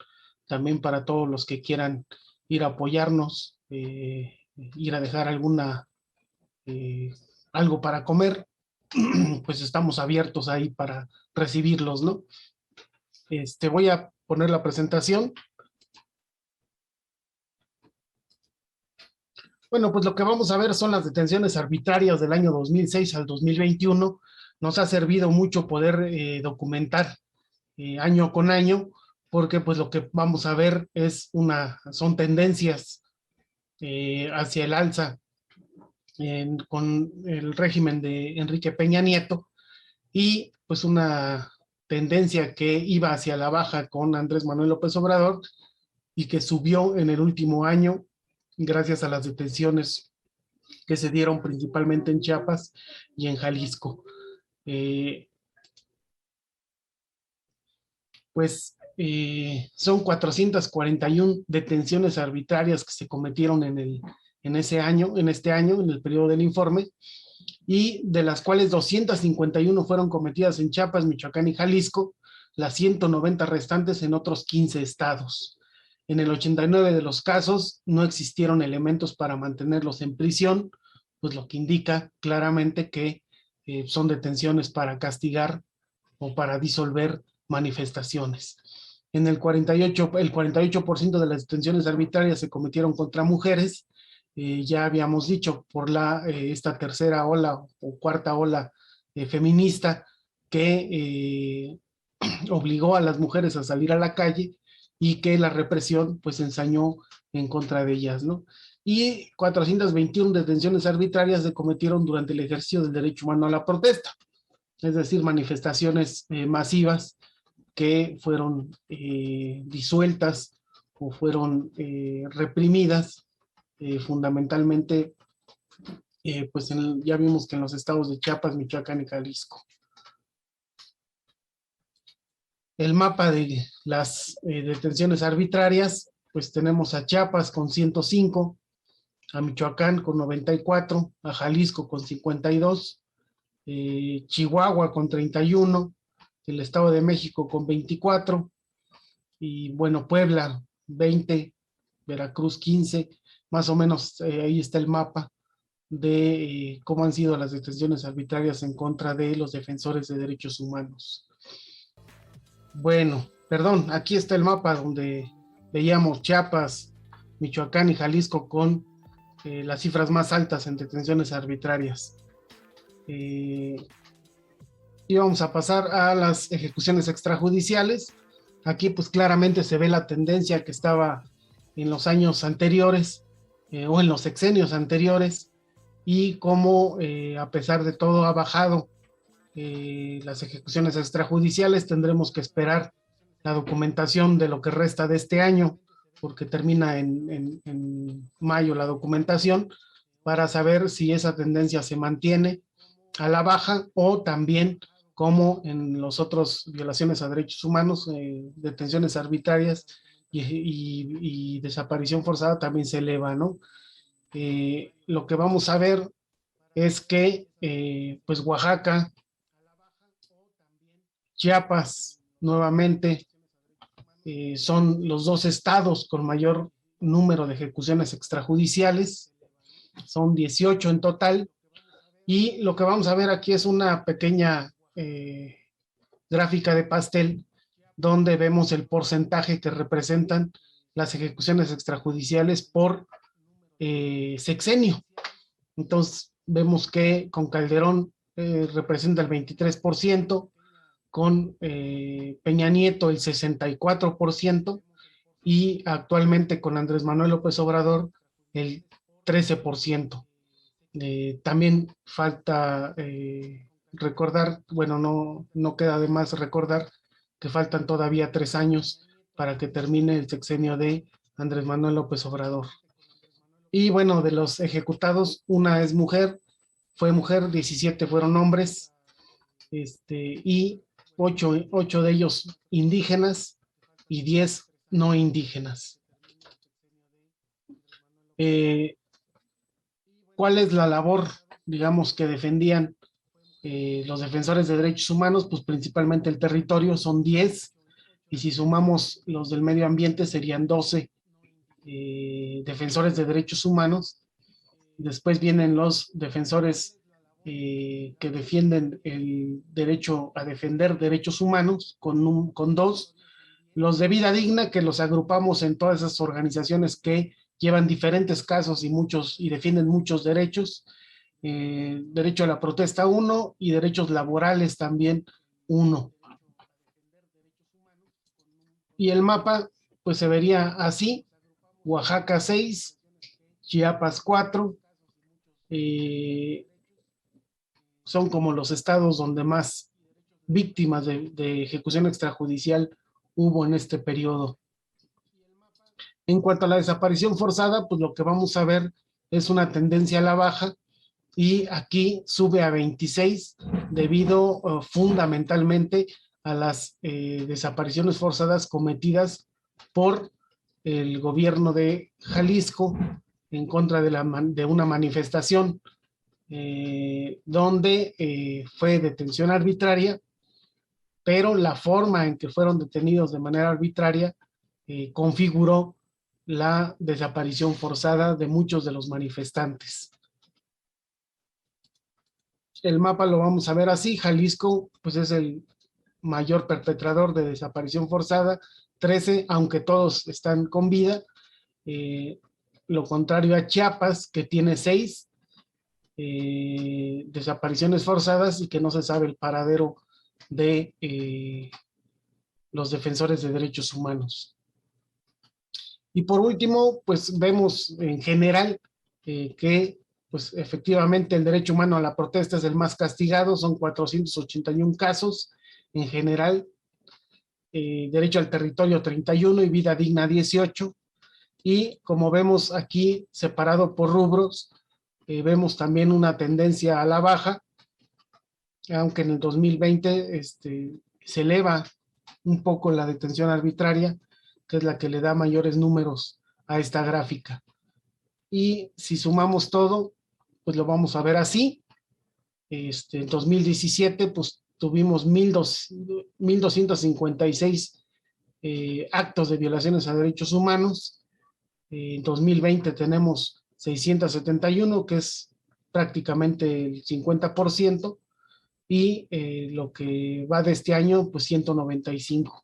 también para todos los que quieran ir a apoyarnos, ir a dejar algo para comer, pues estamos abiertos ahí para recibirlos, ¿no? Voy a poner la presentación. Bueno, pues lo que vamos a ver son las detenciones arbitrarias del año 2006 al 2021. Nos ha servido mucho poder documentar año con año, porque pues lo que vamos a ver son tendencias hacia el alza con el régimen de Enrique Peña Nieto, y pues una tendencia que iba hacia la baja con Andrés Manuel López Obrador y que subió en el último año gracias a las detenciones que se dieron principalmente en Chiapas y en Jalisco. Son 441 detenciones arbitrarias que se cometieron en este año, en el periodo del informe, y de las cuales 251 fueron cometidas en Chiapas, Michoacán y Jalisco, las 190 restantes en otros 15 estados. En el 89 de los casos no existieron elementos para mantenerlos en prisión, pues lo que indica claramente que son detenciones para castigar o para disolver manifestaciones. En el 48% de las detenciones arbitrarias se cometieron contra mujeres. Ya habíamos dicho, por esta tercera ola o cuarta ola feminista que obligó a las mujeres a salir a la calle, y que la represión pues ensañó en contra de ellas, ¿no? Y 421 detenciones arbitrarias se cometieron durante el ejercicio del derecho humano a la protesta, es decir, manifestaciones masivas que fueron disueltas o fueron reprimidas fundamentalmente, pues ya vimos que en los estados de Chiapas, Michoacán y Jalisco. El mapa de las detenciones arbitrarias, pues tenemos a Chiapas con 105, a Michoacán con 94, a Jalisco con 52, Chihuahua con 31, el Estado de México con 24, y bueno, Puebla 20, Veracruz 15, más o menos ahí está el mapa de cómo han sido las detenciones arbitrarias en contra de los defensores de derechos humanos. Bueno, perdón, aquí está el mapa donde veíamos Chiapas, Michoacán y Jalisco con las cifras más altas en detenciones arbitrarias. Y vamos a pasar a las ejecuciones extrajudiciales. Aquí pues claramente se ve la tendencia que estaba en los años anteriores o en los sexenios anteriores, y cómo a pesar de todo ha bajado las ejecuciones extrajudiciales. Tendremos que esperar la documentación de lo que resta de este año, porque termina en mayo la documentación, para saber si esa tendencia se mantiene a la baja o también, como en los otros violaciones a derechos humanos, detenciones arbitrarias y desaparición forzada, también se eleva, ¿no? Lo que vamos a ver es que pues Oaxaca, Chiapas, nuevamente, son los dos estados con mayor número de ejecuciones extrajudiciales, son 18 en total, y lo que vamos a ver aquí es una pequeña gráfica de pastel, donde vemos el porcentaje que representan las ejecuciones extrajudiciales por sexenio. Entonces vemos que con Calderón representa el 23%, con Peña Nieto el 64%, y actualmente con Andrés Manuel López Obrador el 13%. También falta recordar, bueno, no queda de más recordar que faltan todavía 3 años para que termine el sexenio de Andrés Manuel López Obrador. Y bueno, de los ejecutados, una es mujer, fue mujer, 17 fueron hombres, y 8 de ellos indígenas y 10 no indígenas. ¿Cuál es la labor, digamos, que defendían los defensores de derechos humanos? Pues principalmente el territorio, son 10, y si sumamos los del medio ambiente serían 12 defensores de derechos humanos. Después vienen los defensores que defienden el derecho a defender derechos humanos, con 2, los de vida digna, que los agrupamos en todas esas organizaciones que llevan diferentes casos y defienden muchos derechos, derecho a la protesta 1 y derechos laborales también 1. Y el mapa pues se vería así: Oaxaca 6, Chiapas 4, son como los estados donde más víctimas de ejecución extrajudicial hubo en este periodo. En cuanto a la desaparición forzada, pues lo que vamos a ver es una tendencia a la baja, y aquí sube a 26 debido fundamentalmente a las desapariciones forzadas cometidas por el gobierno de Jalisco en contra de una manifestación donde fue detención arbitraria, pero la forma en que fueron detenidos de manera arbitraria configuró la desaparición forzada de muchos de los manifestantes. El mapa lo vamos a ver así: Jalisco pues es el mayor perpetrador de desaparición forzada, 13, aunque todos están con vida. Lo contrario a Chiapas, que tiene 6 desapariciones forzadas y que no se sabe el paradero de los defensores de derechos humanos. Y por último, pues vemos en general que pues efectivamente el derecho humano a la protesta es el más castigado, son 481 casos en general, derecho al territorio 31 y vida digna 18. Y como vemos aquí separado por rubros, vemos también una tendencia a la baja, aunque en el 2020 se eleva un poco la detención arbitraria, que es la que le da mayores números a esta gráfica. Y si sumamos todo, pues lo vamos a ver así. En 2017, pues tuvimos 1,256 actos de violaciones a derechos humanos. En 2020 tenemos 671, que es prácticamente el 50%, y lo que va de este año, pues 195.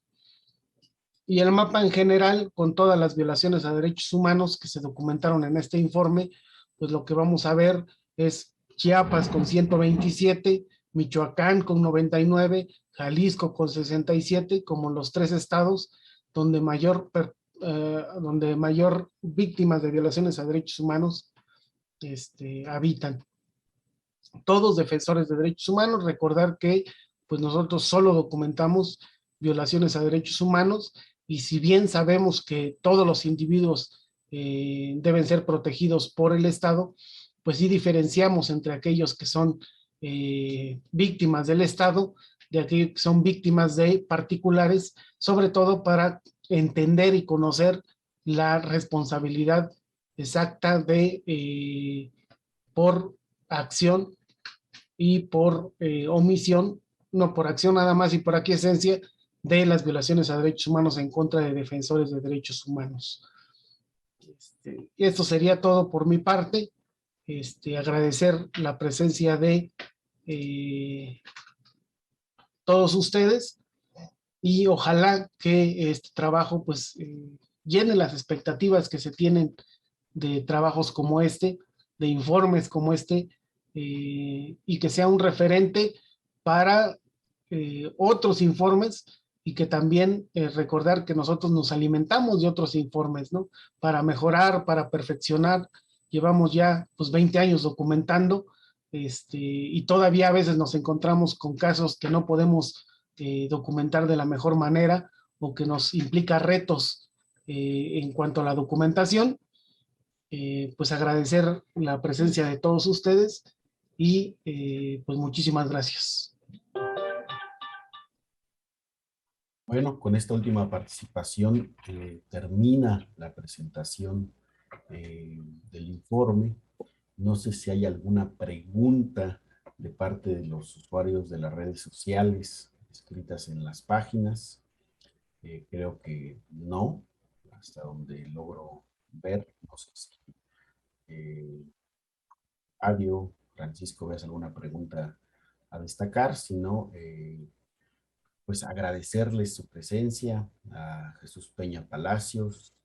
Y el mapa en general, con todas las violaciones a derechos humanos que se documentaron en este informe, pues lo que vamos a ver es Chiapas con 127, Michoacán con 99, Jalisco con 67, como los 3 estados donde mayor víctimas de violaciones a derechos humanos habitan. Todos defensores de derechos humanos. Recordar que pues nosotros solo documentamos violaciones a derechos humanos, y si bien sabemos que todos los individuos deben ser protegidos por el Estado, pues sí diferenciamos entre aquellos que son víctimas del Estado de aquellos que son víctimas de particulares, sobre todo para entender y conocer la responsabilidad exacta de por acción y por omisión, no por acción nada más y por aquiescencia, de las violaciones a derechos humanos en contra de defensores de derechos humanos. Esto sería todo por mi parte. Agradecer la presencia de todos ustedes, y ojalá que este trabajo pues llene las expectativas que se tienen de trabajos como este, de informes como este, y que sea un referente para otros informes, y que también recordar que nosotros nos alimentamos de otros informes, ¿no? Para mejorar, para perfeccionar. Llevamos ya pues 20 años documentando, y todavía a veces nos encontramos con casos que no podemos documentar de la mejor manera, o que nos implica retos en cuanto a la documentación. Pues agradecer la presencia de todos ustedes, y pues muchísimas gracias. Bueno, con esta última participación termina la presentación del informe. No sé si hay alguna pregunta de parte de los usuarios de las redes sociales escritas en las páginas. Creo que no, hasta donde logro ver. No sé si Adio, Francisco, ¿ves alguna pregunta a destacar? Si no, pues agradecerles su presencia, a Jesús Peña Palacios,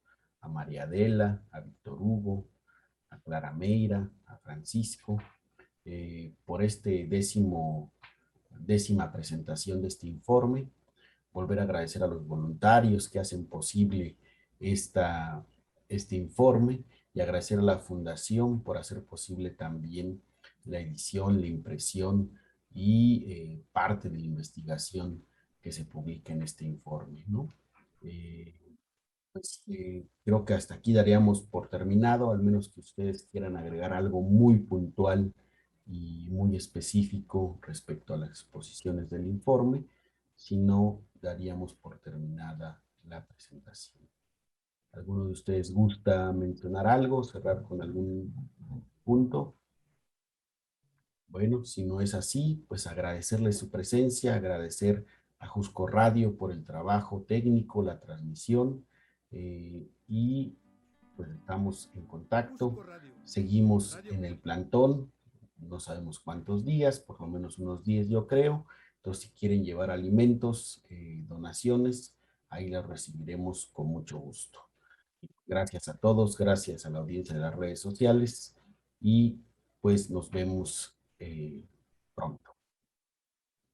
a María Adela, a Víctor Hugo, a Clara Meira, a Francisco, por décima presentación de este informe. Volver a agradecer a los voluntarios que hacen posible este informe, y agradecer a la Fundación por hacer posible también la edición, la impresión y parte de la investigación que se publica en este informe, ¿no? Creo que hasta aquí daríamos por terminado, al menos que ustedes quieran agregar algo muy puntual y muy específico respecto a las exposiciones del informe. Si no, daríamos por terminada la presentación. ¿Alguno de ustedes gusta mencionar algo, cerrar con algún punto? Bueno, si no es así, pues agradecerles su presencia, agradecer a Jusco Radio por el trabajo técnico, la transmisión, y pues estamos en contacto, seguimos en el plantón, no sabemos cuántos días, por lo menos unos 10 yo creo. Entonces si quieren llevar alimentos, donaciones, ahí las recibiremos con mucho gusto. Gracias a todos, gracias a la audiencia de las redes sociales, y pues nos vemos pronto.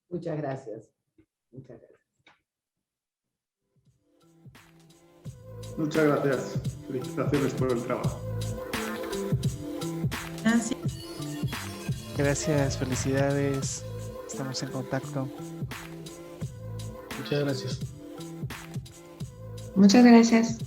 Muchas gracias. Muchas gracias. Muchas gracias. Felicitaciones por el trabajo. Gracias. Gracias, felicidades. Estamos en contacto. Muchas gracias. Muchas gracias.